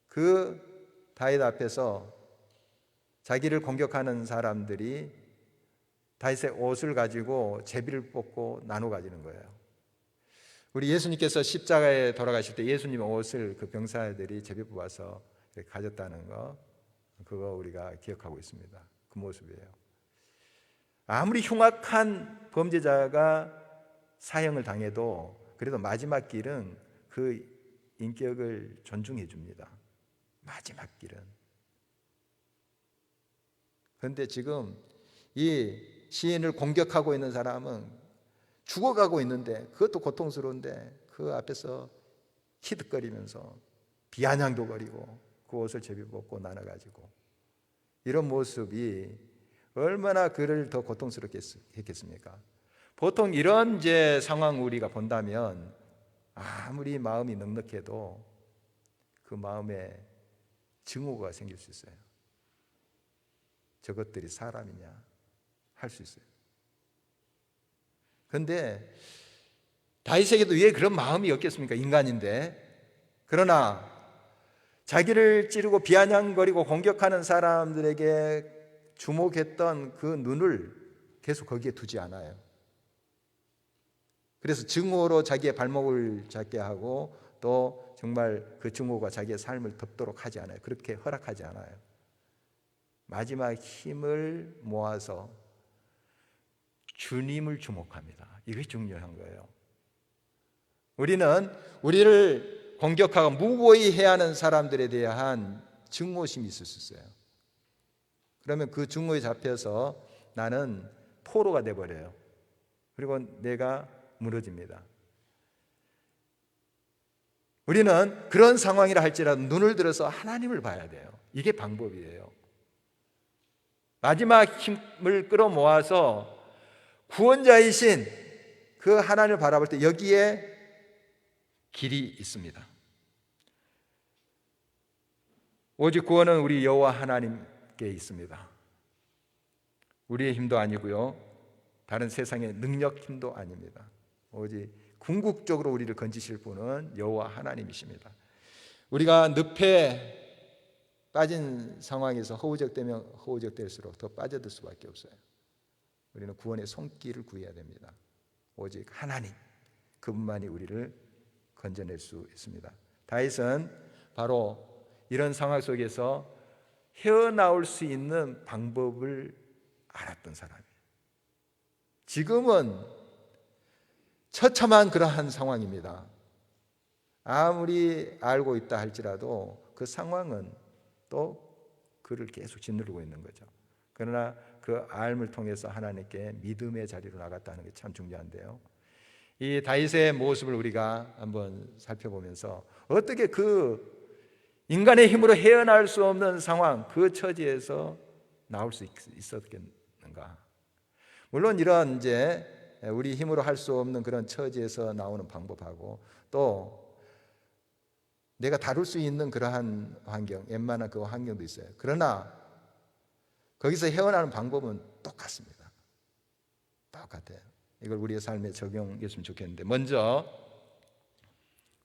그 다윗 앞에서 자기를 공격하는 사람들이 다윗의 옷을 가지고 제비를 뽑고 나눠 가지는 거예요. 우리 예수님께서 십자가에 돌아가실 때 예수님의 옷을 그 병사들이 제비 뽑아서 이렇게 가졌다는 거, 그거 우리가 기억하고 있습니다. 그 모습이에요. 아무리 흉악한 범죄자가 사형을 당해도 그래도 마지막 길은 그 인격을 존중해 줍니다. 마지막 길은. 그런데 지금 이 시인을 공격하고 있는 사람은 죽어가고 있는데, 그것도 고통스러운데 그 앞에서 히득거리면서 비아냥도 거리고 그 옷을 제비 벗고 나눠가지고, 이런 모습이 얼마나 그를 더 고통스럽게 했겠습니까? 보통 이런 이제 상황 우리가 본다면 아무리 마음이 넉넉해도 그 마음에 증오가 생길 수 있어요. 저것들이 사람이냐 할 수 있어요. 그런데 다윗에게도 왜 그런 마음이 없겠습니까? 인간인데. 그러나 자기를 찌르고 비아냥거리고 공격하는 사람들에게 주목했던 그 눈을 계속 거기에 두지 않아요. 그래서 증오로 자기의 발목을 잡게 하고 또 정말 그 증오가 자기의 삶을 덮도록 하지 않아요. 그렇게 허락하지 않아요. 마지막 힘을 모아서 주님을 주목합니다. 이게 중요한 거예요. 우리는 우리를 공격하고 무고히 해하는 사람들에 대한 증오심이 있을 수 있어요. 그러면 그 증오에 잡혀서 나는 포로가 돼버려요. 그리고 내가 무너집니다. 우리는 그런 상황이라 할지라도 눈을 들어서 하나님을 봐야 돼요. 이게 방법이에요. 마지막 힘을 끌어모아서 구원자이신 그 하나님을 바라볼 때 여기에 길이 있습니다. 오직 구원은 우리 여호와 하나님께 있습니다. 우리의 힘도 아니고요, 다른 세상의 능력 힘도 아닙니다. 오직 궁극적으로 우리를 건지실 분은 여호와 하나님이십니다. 우리가 늪에 빠진 상황에서 허우적대면 허우적댈수록 더 빠져들 수밖에 없어요. 우리는 구원의 손길을 구해야 됩니다. 오직 하나님, 그분만이 우리를 건져낼 수 있습니다. 다윗은 바로 이런 상황 속에서 헤어나올 수 있는 방법을 알았던 사람이에요. 지금은 처참한 그러한 상황입니다. 아무리 알고 있다 할지라도 그 상황은 또 그를 계속 짓누르고 있는 거죠. 그러나 그 알을 통해서 하나님께 믿음의 자리로 나갔다는 게 참 중요한데요, 이 다윗의 모습을 우리가 한번 살펴보면서 어떻게 그 인간의 힘으로 헤어나올 수 없는 상황, 그 처지에서 나올 수 있었겠는가? 물론 이런 이제 우리 힘으로 할 수 없는 그런 처지에서 나오는 방법하고 또 내가 다룰 수 있는 그러한 환경, 웬만한 그 환경도 있어요. 그러나 거기서 헤어나는 방법은 똑같습니다. 똑같아요. 이걸 우리의 삶에 적용했으면 좋겠는데, 먼저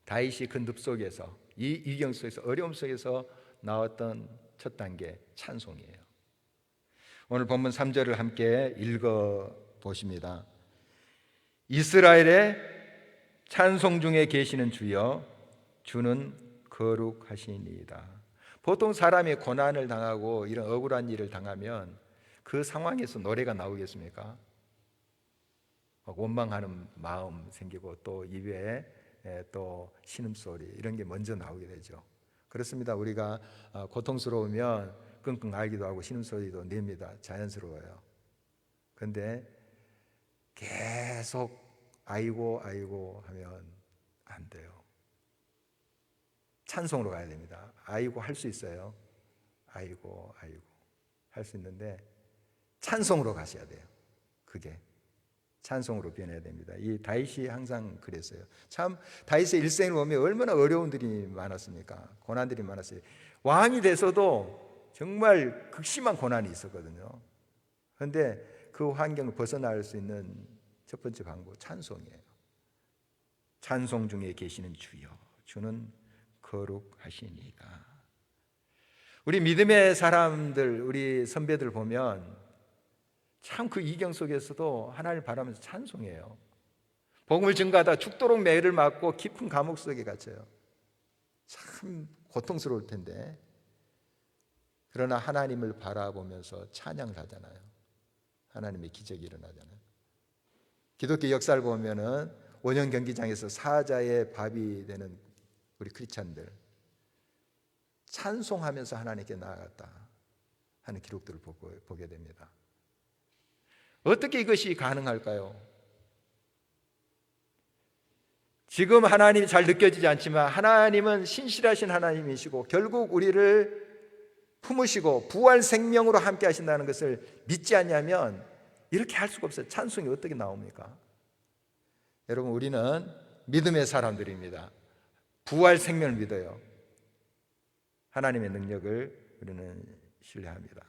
다윗이 그 늪 속에서, 이 이경 속에서, 어려움 속에서 나왔던 첫 단계, 찬송이에요. 오늘 본문 3절을 함께 읽어 보십니다. 이스라엘의 찬송 중에 계시는 주여, 주는 거룩하시니이다. 보통 사람이 고난을 당하고 이런 억울한 일을 당하면 그 상황에서 노래가 나오겠습니까? 원망하는 마음 생기고 또 입에 또 신음소리, 이런 게 먼저 나오게 되죠. 그렇습니다. 우리가 고통스러우면 끙끙 앓기도 하고 신음소리도 냅니다. 자연스러워요. 그런데 계속 아이고 아이고 하면 안 돼요. 찬송으로 가야 됩니다. 아이고 할 수 있어요. 아이고 아이고 할 수 있는데 찬송으로 가셔야 돼요. 그게 찬송으로 변해야 됩니다. 이 다윗이 항상 그랬어요. 참 다윗의 일생을 보면 얼마나 어려움들이 많았습니까? 고난들이 많았어요. 왕이 돼서도 정말 극심한 고난이 있었거든요. 그런데 그 환경을 벗어날 수 있는 첫 번째 방법, 찬송이에요. 찬송 중에 계시는 주여, 주는 거룩하시니이다. 우리 믿음의 사람들, 우리 선배들 보면 참 그 이경 속에서도 하나님을 바라면서 찬송해요. 복음을 증거하다 죽도록 매를 맞고 깊은 감옥 속에 갇혀요. 참 고통스러울 텐데, 그러나 하나님을 바라보면서 찬양을 하잖아요. 하나님의 기적이 일어나잖아요. 기독교 역사를 보면은 원형 경기장에서 사자의 밥이 되는 우리 크리스찬들, 찬송하면서 하나님께 나아갔다 하는 기록들을 보게 됩니다. 어떻게 이것이 가능할까요? 지금 하나님이 잘 느껴지지 않지만 하나님은 신실하신 하나님이시고 결국 우리를 품으시고 부활 생명으로 함께 하신다는 것을 믿지 않냐면 이렇게 할 수가 없어요. 찬송이 어떻게 나옵니까? 여러분, 우리는 믿음의 사람들입니다. 부활 생명을 믿어요. 하나님의 능력을 우리는 신뢰합니다.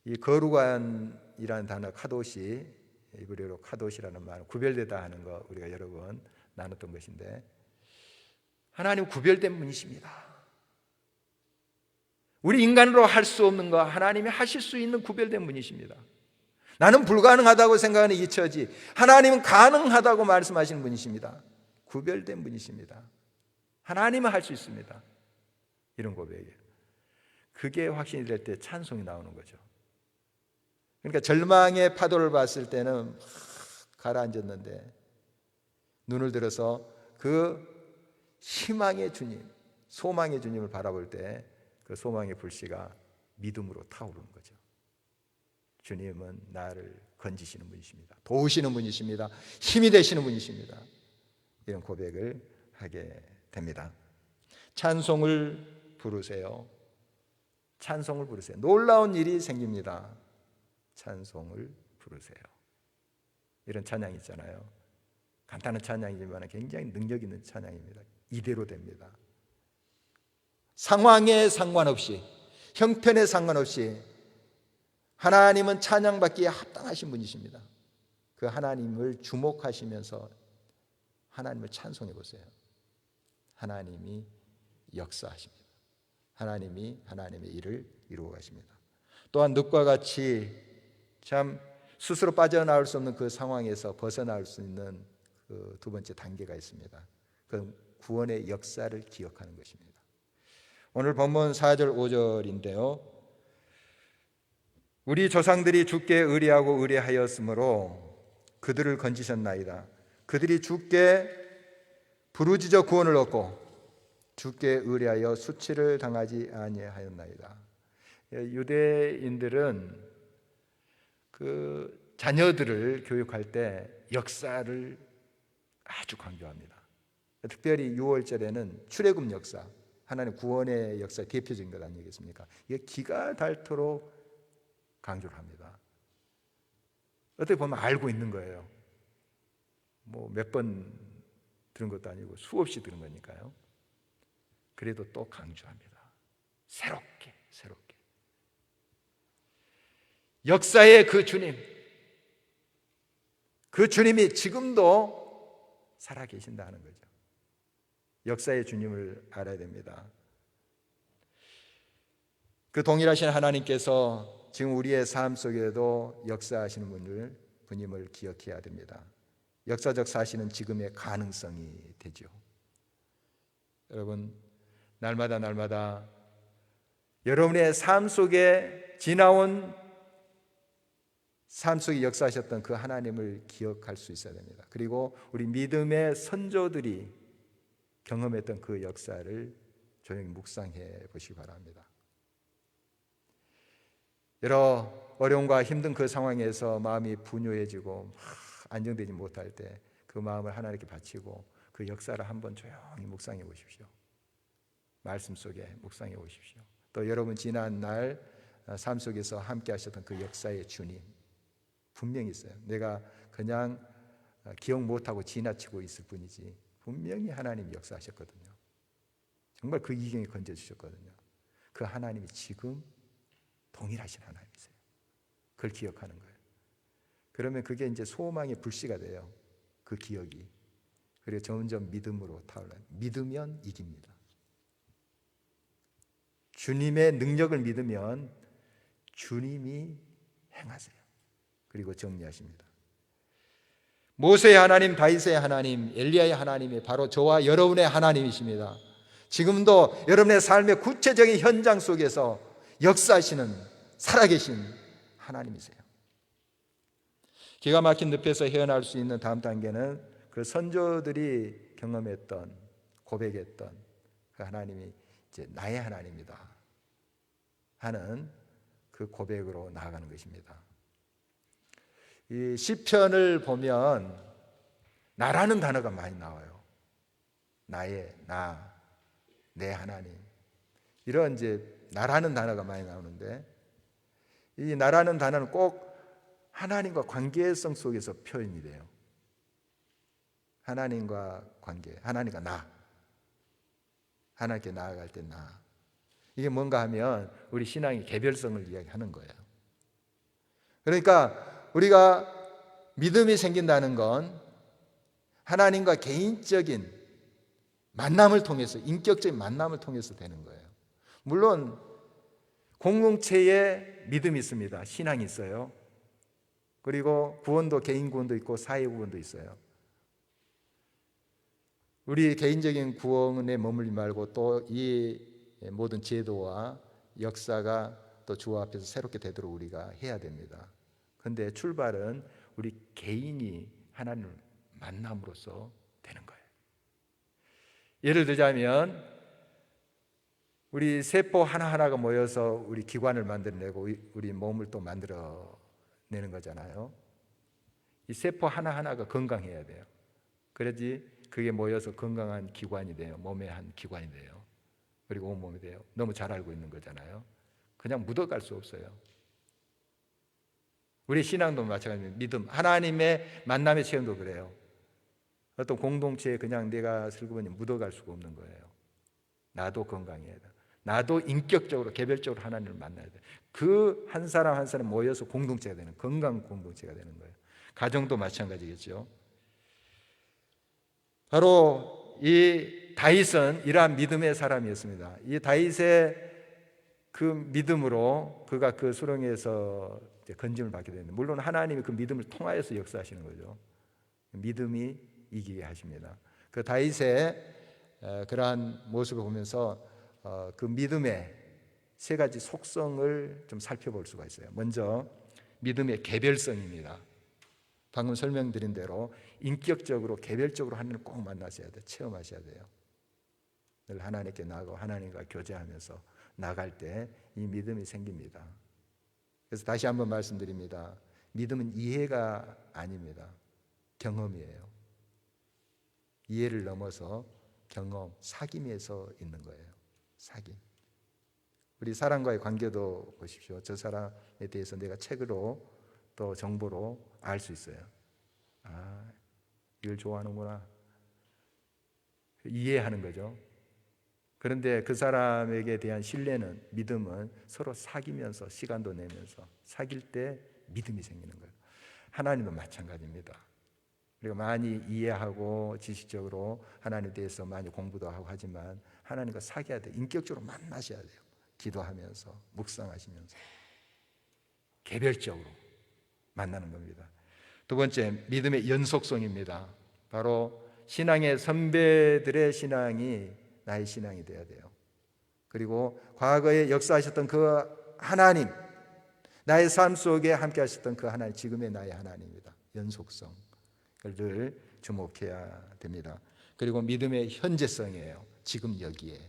이 거룩한이라는 단어 카도시, 이브리어로 카도시라는 말, 구별되다 하는 거 우리가 여러 번 나눴던 것인데, 하나님은 구별된 분이십니다. 우리 인간으로 할 수 없는 거 하나님이 하실 수 있는 구별된 분이십니다. 나는 불가능하다고 생각하는 이 처지, 하나님은 가능하다고 말씀하시는 분이십니다. 구별된 분이십니다. 하나님은 할 수 있습니다. 이런 고백이에요. 그게 확신이 될 때 찬송이 나오는 거죠. 그러니까 절망의 파도를 봤을 때는 가라앉았는데 눈을 들어서 그 희망의 주님, 소망의 주님을 바라볼 때 그 소망의 불씨가 믿음으로 타오르는 거죠. 주님은 나를 건지시는 분이십니다. 도우시는 분이십니다. 힘이 되시는 분이십니다. 이런 고백을 하게 됩니다. 찬송을 부르세요. 찬송을 부르세요. 놀라운 일이 생깁니다. 찬송을 부르세요. 이런 찬양이 있잖아요. 간단한 찬양이지만 굉장히 능력 있는 찬양입니다. 이대로 됩니다. 상황에 상관없이, 형편에 상관없이 하나님은 찬양받기에 합당하신 분이십니다. 그 하나님을 주목하시면서 하나님을 찬송해 보세요. 하나님이 역사하십니다. 하나님이 하나님의 일을 이루어 가십니다. 또한 늪과 같이 참 스스로 빠져나올 수 없는 그 상황에서 벗어나올 수 있는 그 두 번째 단계가 있습니다. 그 구원의 역사를 기억하는 것입니다. 오늘 본문 4절 5절인데요. 우리 조상들이 주께 의리하고 의리하였으므로 그들을 건지셨나이다. 그들이 주께 부르짖어 구원을 얻고 주께 의리하여 수치를 당하지 아니하였나이다. 유대인들은 그 자녀들을 교육할 때 역사를 아주 강조합니다. 특별히 6월절에는 출애굽 역사, 하나님 구원의 역사 대표적인 것 아니겠습니까? 이게 기가 닳도록 강조를 합니다. 어떻게 보면 알고 있는 거예요. 뭐 몇 번 들은 것도 아니고 수없이 들은 거니까요. 그래도 또 강조합니다. 새롭게. 역사의 그 주님, 그 주님이 지금도 살아계신다는 거죠. 역사의 주님을 알아야 됩니다. 그 동일하신 하나님께서 지금 우리의 삶 속에도 역사하시는 분임을 기억해야 됩니다. 역사적 사실은 지금의 가능성이 되죠. 여러분, 날마다 여러분의 삶 속에 지나온 삶 속에 역사하셨던 그 하나님을 기억할 수 있어야 됩니다. 그리고 우리 믿음의 선조들이 경험했던 그 역사를 조용히 묵상해 보시기 바랍니다. 여러 어려움과 힘든 그 상황에서 마음이 분요해지고 안정되지 못할 때 그 마음을 하나님께 바치고 그 역사를 한번 조용히 묵상해 보십시오. 말씀 속에 묵상해 보십시오. 또 여러분 지난 날 삶 속에서 함께 하셨던 그 역사의 주님 분명히 있어요. 내가 그냥 기억 못하고 지나치고 있을 뿐이지 분명히 하나님이 역사하셨거든요. 정말 그 이경에 건져주셨거든요. 그 하나님이 지금 동일하신 하나님이세요. 그걸 기억하는 거예요. 그러면 그게 이제 소망의 불씨가 돼요. 그 기억이. 그리고 점점 믿음으로 타올라요. 믿으면 이깁니다. 주님의 능력을 믿으면 주님이 행하세요. 그리고 정리하십니다. 모세의 하나님, 다윗의 하나님, 엘리야의 하나님이 바로 저와 여러분의 하나님이십니다. 지금도 여러분의 삶의 구체적인 현장 속에서 역사하시는 살아계신 하나님이세요. 기가 막힌 늪에서 헤어날 수 있는 다음 단계는 그 선조들이 경험했던, 고백했던 그 하나님이 이제 나의 하나님이다 하는 그 고백으로 나아가는 것입니다. 이 시편을 보면 나라는 단어가 많이 나와요. 나의, 나, 내 하나님, 이런 이제 나라는 단어가 많이 나오는데, 이 나라는 단어는 꼭 하나님과 관계성 속에서 표현이 돼요. 하나님과 관계, 하나님과 나, 하나님께 나아갈 때 나. 이게 뭔가 하면 우리 신앙의 개별성을 이야기하는 거예요. 그러니까 우리가 믿음이 생긴다는 건 하나님과 개인적인 만남을 통해서, 인격적인 만남을 통해서 되는 거예요. 물론 공동체에 믿음이 있습니다. 신앙이 있어요. 그리고 구원도, 개인 구원도 있고 사회 구원도 있어요. 우리 개인적인 구원에 머물지 말고 또 이 모든 제도와 역사가 또 주 앞에서 새롭게 되도록 우리가 해야 됩니다. 그런데 출발은 우리 개인이 하나님을 만남으로써 되는 거예요. 예를 들자면 우리 세포 하나하나가 모여서 우리 기관을 만들어내고 우리 몸을 또 만들어내는 거잖아요. 이 세포 하나하나가 건강해야 돼요. 그래야지 그게 모여서 건강한 기관이 돼요. 몸의 한 기관이 돼요. 그리고 온몸이 돼요. 너무 잘 알고 있는 거잖아요. 그냥 묻어갈 수 없어요. 우리 신앙도 마찬가지입니다. 믿음, 하나님의 만남의 체험도 그래요. 어떤 공동체에 그냥 내가 슬그머니 묻어갈 수가 없는 거예요. 나도 건강해야 돼. 나도 인격적으로, 개별적으로 하나님을 만나야 돼. 그 한 사람 한 사람 모여서 공동체가 되는, 건강 공동체가 되는 거예요. 가정도 마찬가지겠죠. 바로 이 다윗은 이러한 믿음의 사람이었습니다. 이 다윗의 그 믿음으로 그가 그 수렁에서 건짐을 받게 되는데, 물론 하나님이 그 믿음을 통하여서 역사하시는 거죠. 믿음이 이기게 하십니다. 그 다윗의 그러한 모습을 보면서 그 믿음의 세 가지 속성을 좀 살펴볼 수가 있어요. 먼저 믿음의 개별성입니다. 방금 설명드린 대로 인격적으로, 개별적으로 하나님을 꼭 만나셔야 돼요. 체험하셔야 돼요. 늘 하나님께 나가고 하나님과 교제하면서 나갈 때 이 믿음이 생깁니다. 그래서 다시 한번 말씀드립니다. 믿음은 이해가 아닙니다. 경험이에요. 이해를 넘어서 경험, 사귐에서 있는 거예요. 사귐. 우리 사람과의 관계도 보십시오. 저 사람에 대해서 내가 책으로 또 정보로 알 수 있어요. 아, 이걸 좋아하는구나. 이해하는 거죠. 그런데 그 사람에게 대한 신뢰는, 믿음은 서로 사귀면서, 시간도 내면서 사귈 때 믿음이 생기는 거예요. 하나님도 마찬가지입니다. 우리가 많이 이해하고 지식적으로 하나님에 대해서 많이 공부도 하고 하지만 하나님과 사귀어야 돼요. 인격적으로 만나셔야 돼요. 기도하면서, 묵상하시면서 개별적으로 만나는 겁니다. 두 번째, 믿음의 연속성입니다. 바로 신앙의 선배들의 신앙이 나의 신앙이 되어야 돼요. 그리고 과거에 역사하셨던 그 하나님, 나의 삶 속에 함께 하셨던 그 하나님, 지금의 나의 하나님입니다. 연속성, 그걸 늘 주목해야 됩니다. 그리고 믿음의 현재성이에요. 지금 여기에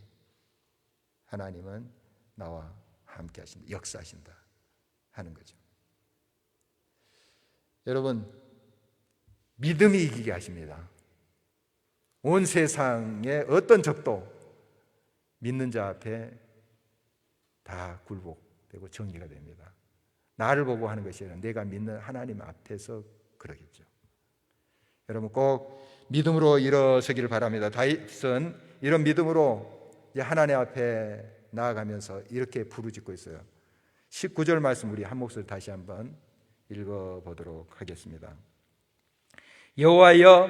하나님은 나와 함께 하신다, 역사하신다 하는 거죠. 여러분, 믿음이 이기게 하십니다. 온 세상의 어떤 적도 믿는 자 앞에 다 굴복되고 정리가 됩니다. 나를 보고 하는 것이 아니라 내가 믿는 하나님 앞에서 그러겠죠. 여러분, 꼭 믿음으로 일어서기를 바랍니다. 다윗은 이런 믿음으로 하나님 앞에 나아가면서 이렇게 부르짖고 있어요. 19절 말씀 우리 한 목소리 다시 한번 읽어보도록 하겠습니다. 여호와여,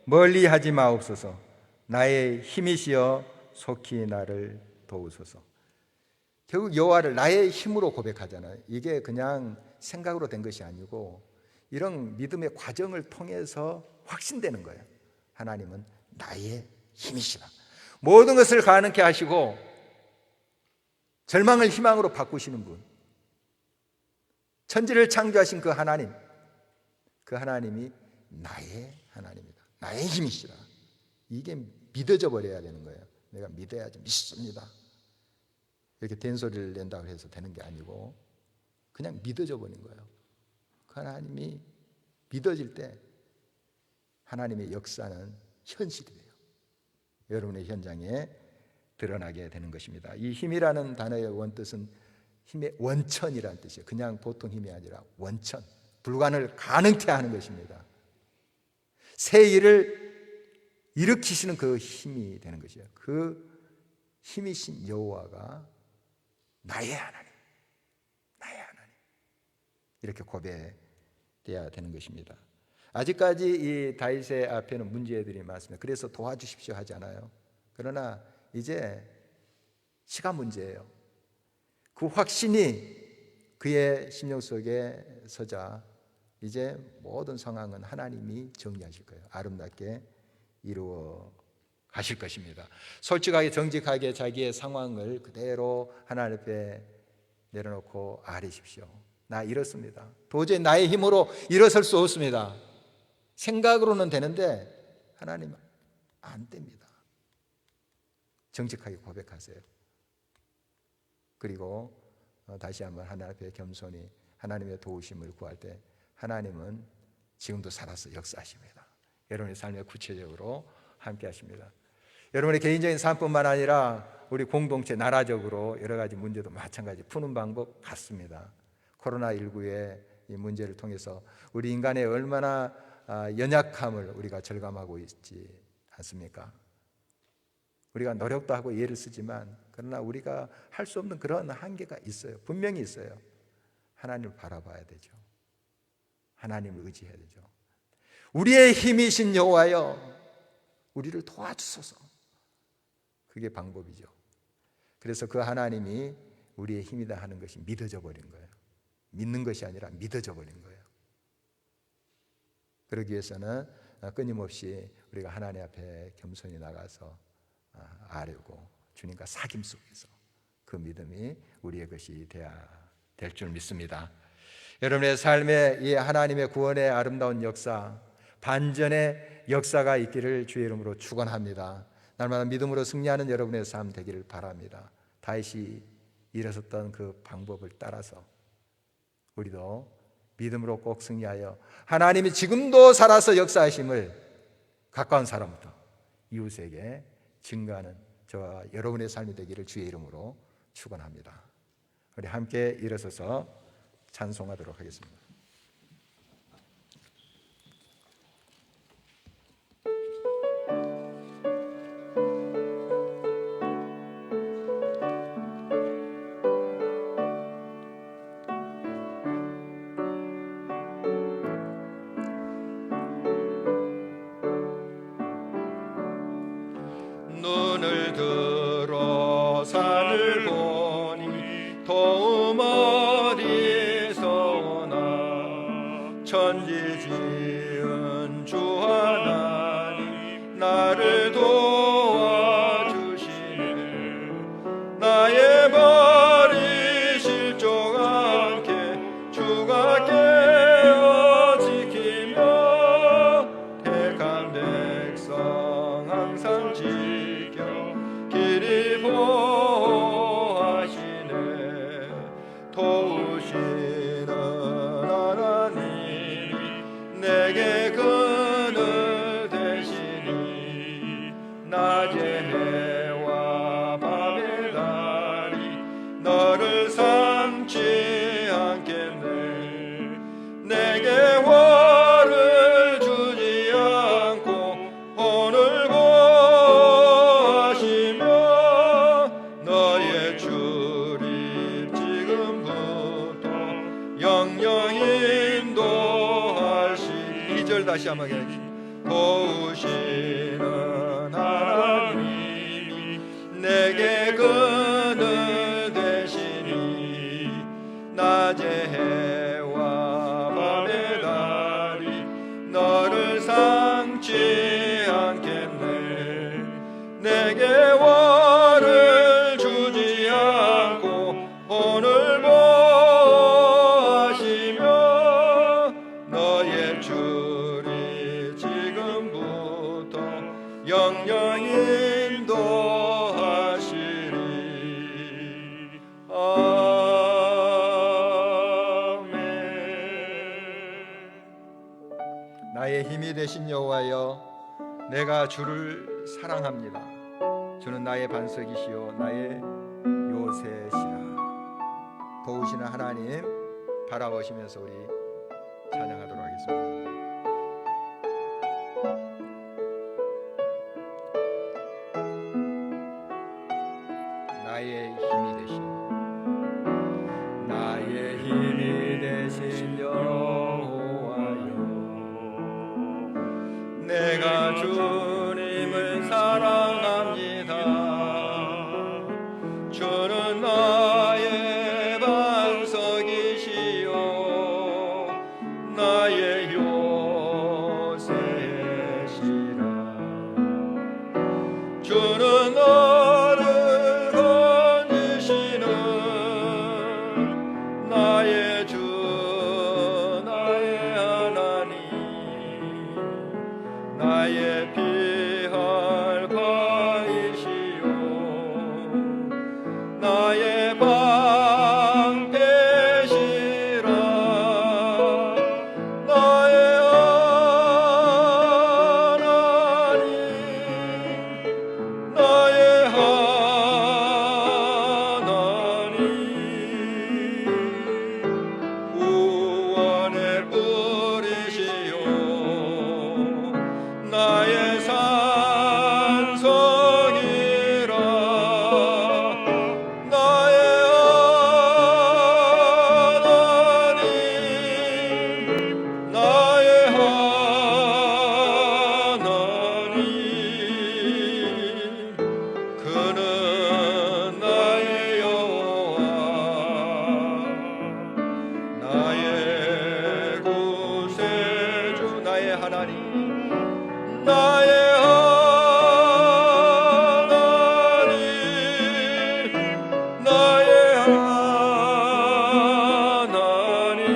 멀리 하지 마옵소서. 나의 힘이시여 속히 나를 도우소서. 결국 여호와를 나의 힘으로 고백하잖아요. 이게 그냥 생각으로 된 것이 아니고 이런 믿음의 과정을 통해서 확신되는 거예요. 하나님은 나의 힘이시다. 모든 것을 가능케 하시고 절망을 희망으로 바꾸시는 분, 천지를 창조하신 그 하나님, 그 하나님이 나의 하나님이다. 나의 힘이시다. 이게 믿어져 버려야 되는 거예요. 내가 믿어야지 믿습니다. 이렇게 된소리를 낸다고 해서 되는 게 아니고 그냥 믿어져 버린 거예요. 그 하나님이 믿어질 때 하나님의 역사는 현실이 돼요. 여러분의 현장에 드러나게 되는 것입니다. 이 힘이라는 단어의 원뜻은 힘의 원천이라는 뜻이에요. 그냥 보통 힘이 아니라 원천, 불가능을 가능케 하는 것입니다. 새 일을 일으키시는 그 힘이 되는 것이에요. 그 힘이신 여호와가 나의 하나님, 나의 하나님, 이렇게 고백돼야 되는 것입니다. 아직까지 이 다윗의 앞에는 문제들이 많습니다. 그래서 도와주십시오 하잖아요. 그러나 이제 시간 문제예요. 그 확신이 그의 심령 속에 서자 이제 모든 상황은 하나님이 정리하실 거예요. 아름답게 이루어 가실 것입니다. 솔직하게 정직하게 자기의 상황을 그대로 하나님 앞에 내려놓고 아뢰십시오. 나 이렇습니다. 도저히 나의 힘으로 일어설 수 없습니다. 생각으로는 되는데 하나님 안 됩니다. 정직하게 고백하세요. 그리고 다시 한번 하나님 앞에 겸손히 하나님의 도우심을 구할 때 하나님은 지금도 살아서 역사하십니다. 여러분의 삶에 구체적으로 함께 하십니다. 여러분의 개인적인 삶뿐만 아니라 우리 공동체 나라적으로 여러 가지 문제도 마찬가지 푸는 방법 같습니다. 코로나19의 이 문제를 통해서 우리 인간의 얼마나 연약함을 우리가 절감하고 있지 않습니까? 우리가 노력도 하고 예를 쓰지만 그러나 우리가 할 수 없는 그런 한계가 있어요. 분명히 있어요. 하나님을 바라봐야 되죠. 하나님을 의지해야 되죠. 우리의 힘이신 여호와여, 우리를 도와주소서. 그게 방법이죠. 그래서 그 하나님이 우리의 힘이다 하는 것이 믿어져 버린 거예요. 믿는 것이 아니라 믿어져 버린 거예요. 그러기 위해서는 끊임없이 우리가 하나님 앞에 겸손히 나가서 아뢰고 주님과 사귐 속에서 그 믿음이 우리의 것이 되어야 될 줄 믿습니다. 여러분의 삶에 이 하나님의 구원의 아름다운 역사, 반전의 역사가 있기를 주의 이름으로 축원합니다. 날마다 믿음으로 승리하는 여러분의 삶 되기를 바랍니다. 다윗이 일어섰던 그 방법을 따라서 우리도 믿음으로 꼭 승리하여 하나님이 지금도 살아서 역사하심을 가까운 사람부터 이웃에게 증거하는 저와 여러분의 삶이 되기를 주의 이름으로 축원합니다. 우리 함께 일어서서 찬송하도록 하겠습니다. 눈을 들어 산을 보니 도움 어디서 오나 천지 지은 주 하나님 나를 도와주시네 나의 발이 실족 않게 주가 깨어 지키며 택한 백성 항상 지켜 길이 보호하시네 도우시는 하나님이 내게 그늘 되시니 낮의 해와 밤의 달이 너를 삼지 않겠네 내게 화를 주지 않고 오늘 보하시며 너의 출입 지금부터 영영 인도하시 2절 다시 한번 해야지 도우시는 하나님이 내게 그늘 되시 나의 힘이 되신 여호와여, 내가 주를 사랑합니다. 주는 나의 반석이시요 나의 요새시라. 도우시는 하나님 바라보시면서 우리 찬양하도록 하겠습니다. 나의 힘이 되신, 나의 힘이 되신 여호와여, 내가 주님을 사랑합니다. 주는 나의 반석이시요 나의 요새시라. 주는 나를 건지시는 나의 주 나의 하나님, 나의 피할 바이시요 나의 방패시라. 나의 하나님, 나의 하나님, 구원의 뿌리시요 나의 산성이라. 나의 하나님, 나의 하나님, 그는 나의 여호와, 나의 구세주, 나의 하나님, 나의 하나님, 나의 하나님,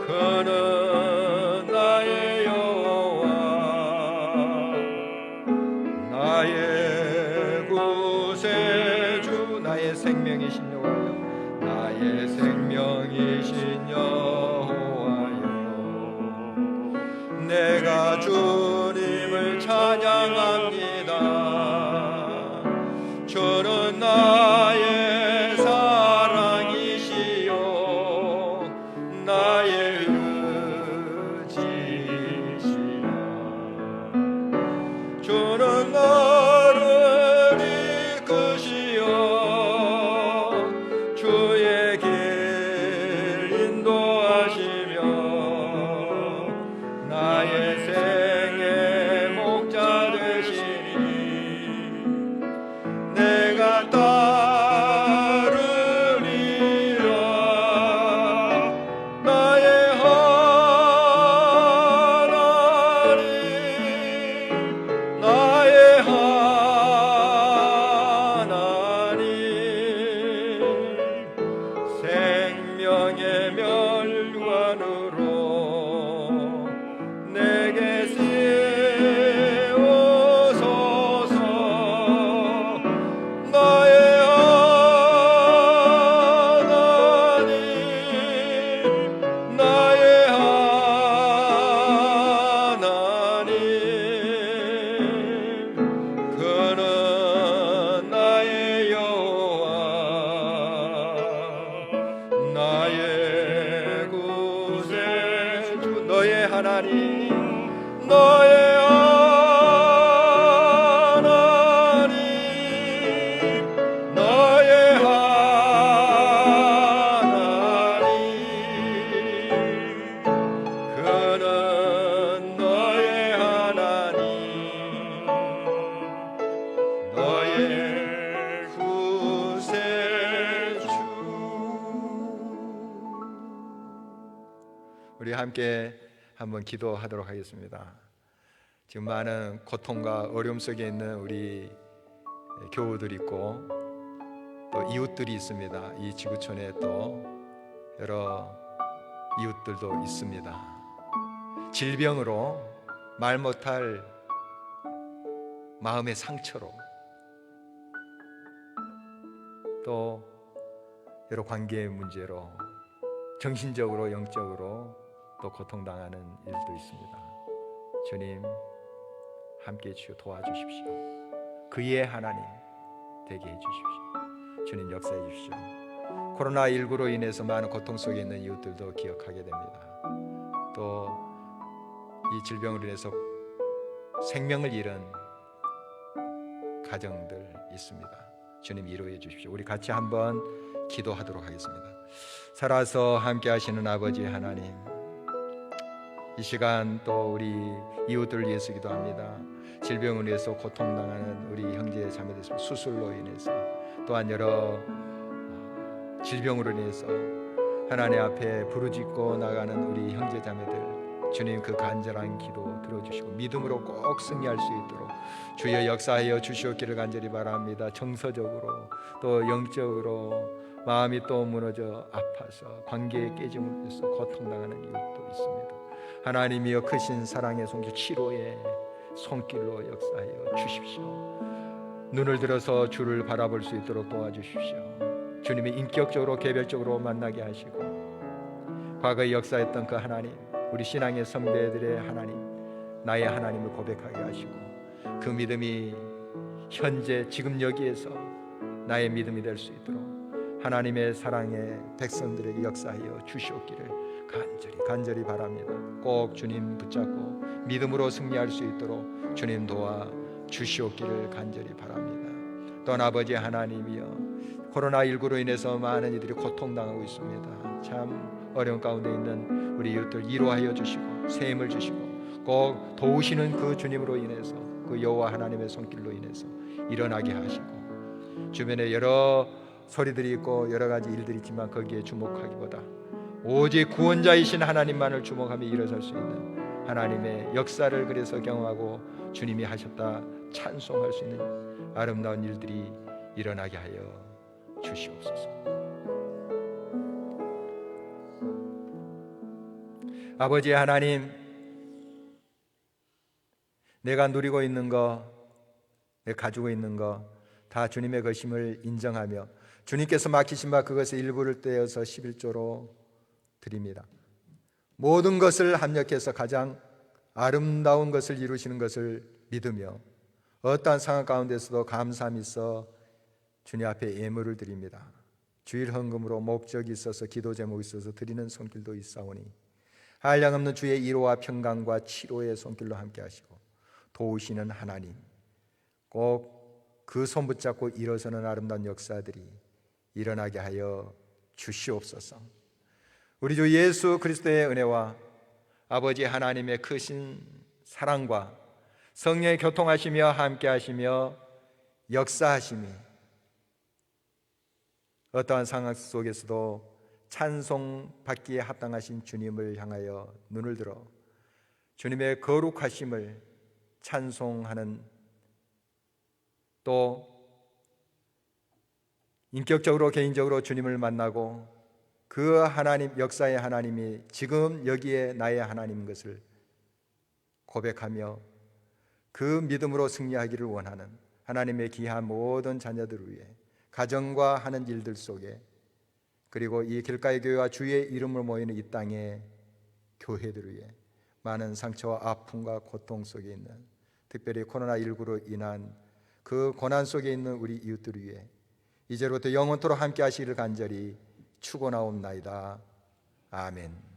그는 나의 여호와, 나의 구세주, 나의 생명이신 여호와여, 나의 생명이신 여호와여, 내가 주님을 찬양합니다. 주는 나의 사랑이시요 나의 의지시라. 주는 나를 이끄시어 주의 길 인도하시며 나의 생의 목자 되시니 내가 따르리라. 나의 하나님, 나의 하나님, 생명의 멸관으로 내게 세우소서. 나의 하나님, 나의 하나님, 그는 나의 여호와, 나의 구세주, 너의 하나님, 너의 하나님, 너의 하나님, 그는 너의 하나님, 너의 구세주. 우리 함께 한번 기도하도록 하겠습니다. 지금 많은 고통과 어려움 속에 있는 우리 교우들이 있고 또 이웃들이 있습니다. 이 지구촌에 또 여러 이웃들도 있습니다. 질병으로 말 못할 마음의 상처로 또 여러 관계의 문제로 정신적으로 영적으로 또 고통당하는 일도 있습니다. 주님 함께해 주시고 도와주십시오. 그의 하나님 되게 해주십시오. 주님 역사해 주십시오. 코로나19로 인해서 많은 고통 속에 있는 이웃들도 기억하게 됩니다. 또 이 질병으로 인해서 생명을 잃은 가정들 있습니다. 주님 위로해 주십시오. 우리 같이 한번 기도하도록 하겠습니다. 살아서 함께 하시는 아버지 하나님, 이 시간 또 우리 이웃들을 위해서 기도합니다. 질병으로 인해서 고통당하는 우리 형제 자매들, 수술로 인해서 또한 여러 질병으로 인해서 하나님 앞에 부르짖고 나가는 우리 형제 자매들, 주님 그 간절한 기도 들어주시고 믿음으로 꼭 승리할 수 있도록 주여 역사하여 주시옵기를 간절히 바랍니다. 정서적으로 또 영적으로 마음이 또 무너져 아파서 관계의 깨짐으로 해서 고통당하는 이웃도 있습니다. 하나님이여 크신 사랑의 손길, 치료의 손길로 역사하여 주십시오. 눈을 들어서 주를 바라볼 수 있도록 도와주십시오. 주님이 인격적으로 개별적으로 만나게 하시고 과거에 역사했던 그 하나님, 우리 신앙의 선배들의 하나님, 나의 하나님을 고백하게 하시고 그 믿음이 현재 지금 여기에서 나의 믿음이 될 수 있도록 하나님의 사랑의 백성들에게 역사하여 주시옵기를 간절히 바랍니다. 꼭 주님 붙잡고 믿음으로 승리할 수 있도록 주님 도와 주시옵기를 간절히 바랍니다. 또한 아버지 하나님이여, 코로나19로 인해서 많은 이들이 고통당하고 있습니다. 참 어려운 가운데 있는 우리 이웃들 위로하여 주시고 새 힘을 주시고 꼭 도우시는 그 주님으로 인해서, 그 여호와 하나님의 손길로 인해서 일어나게 하시고, 주변에 여러 소리들이 있고 여러 가지 일들이 있지만 거기에 주목하기보다 오직 구원자이신 하나님만을 주목하며 일어설 수 있는 하나님의 역사를 그래서 경험하고 주님이 하셨다 찬송할 수 있는 아름다운 일들이 일어나게 하여 주시옵소서. 아버지 하나님, 내가 누리고 있는 거, 내가 가지고 있는 거 다 주님의 것임을 인정하며 주님께서 맡기신 바 그것의 일부를 떼어서 11조로 드립니다. 모든 것을 합력해서 가장 아름다운 것을 이루시는 것을 믿으며 어떠한 상황 가운데서도 감사함이 있어 주님 앞에 예물을 드립니다. 주일 헌금으로 목적이 있어서 기도 제목이 있어서 드리는 손길도 있사오니 한량없는 주의 위로와 평강과 치료의 손길로 함께 하시고 도우시는 하나님, 꼭 그 손 붙잡고 일어서는 아름다운 역사들이 일어나게 하여 주시옵소서. 우리 주 예수 그리스도의 은혜와 아버지 하나님의 크신 사랑과 성령의 교통하시며 함께 하시며 역사하심이 어떠한 상황 속에서도 찬송받기에 합당하신 주님을 향하여 눈을 들어 주님의 거룩하심을 찬송하는, 또 인격적으로 개인적으로 주님을 만나고 그 하나님, 역사의 하나님이 지금 여기에 나의 하나님인 것을 고백하며 그 믿음으로 승리하기를 원하는 하나님의 귀한 모든 자녀들을 위해 가정과 하는 일들 속에, 그리고 이 길가의 교회와 주의 이름으로 모이는 이 땅의 교회들을 위해 많은 상처와 아픔과 고통 속에 있는, 특별히 코로나19로 인한 그 고난 속에 있는 우리 이웃들을 위해 이제로부터 영원토록 함께 하시기를 간절히 축원하옵나이다. 아멘.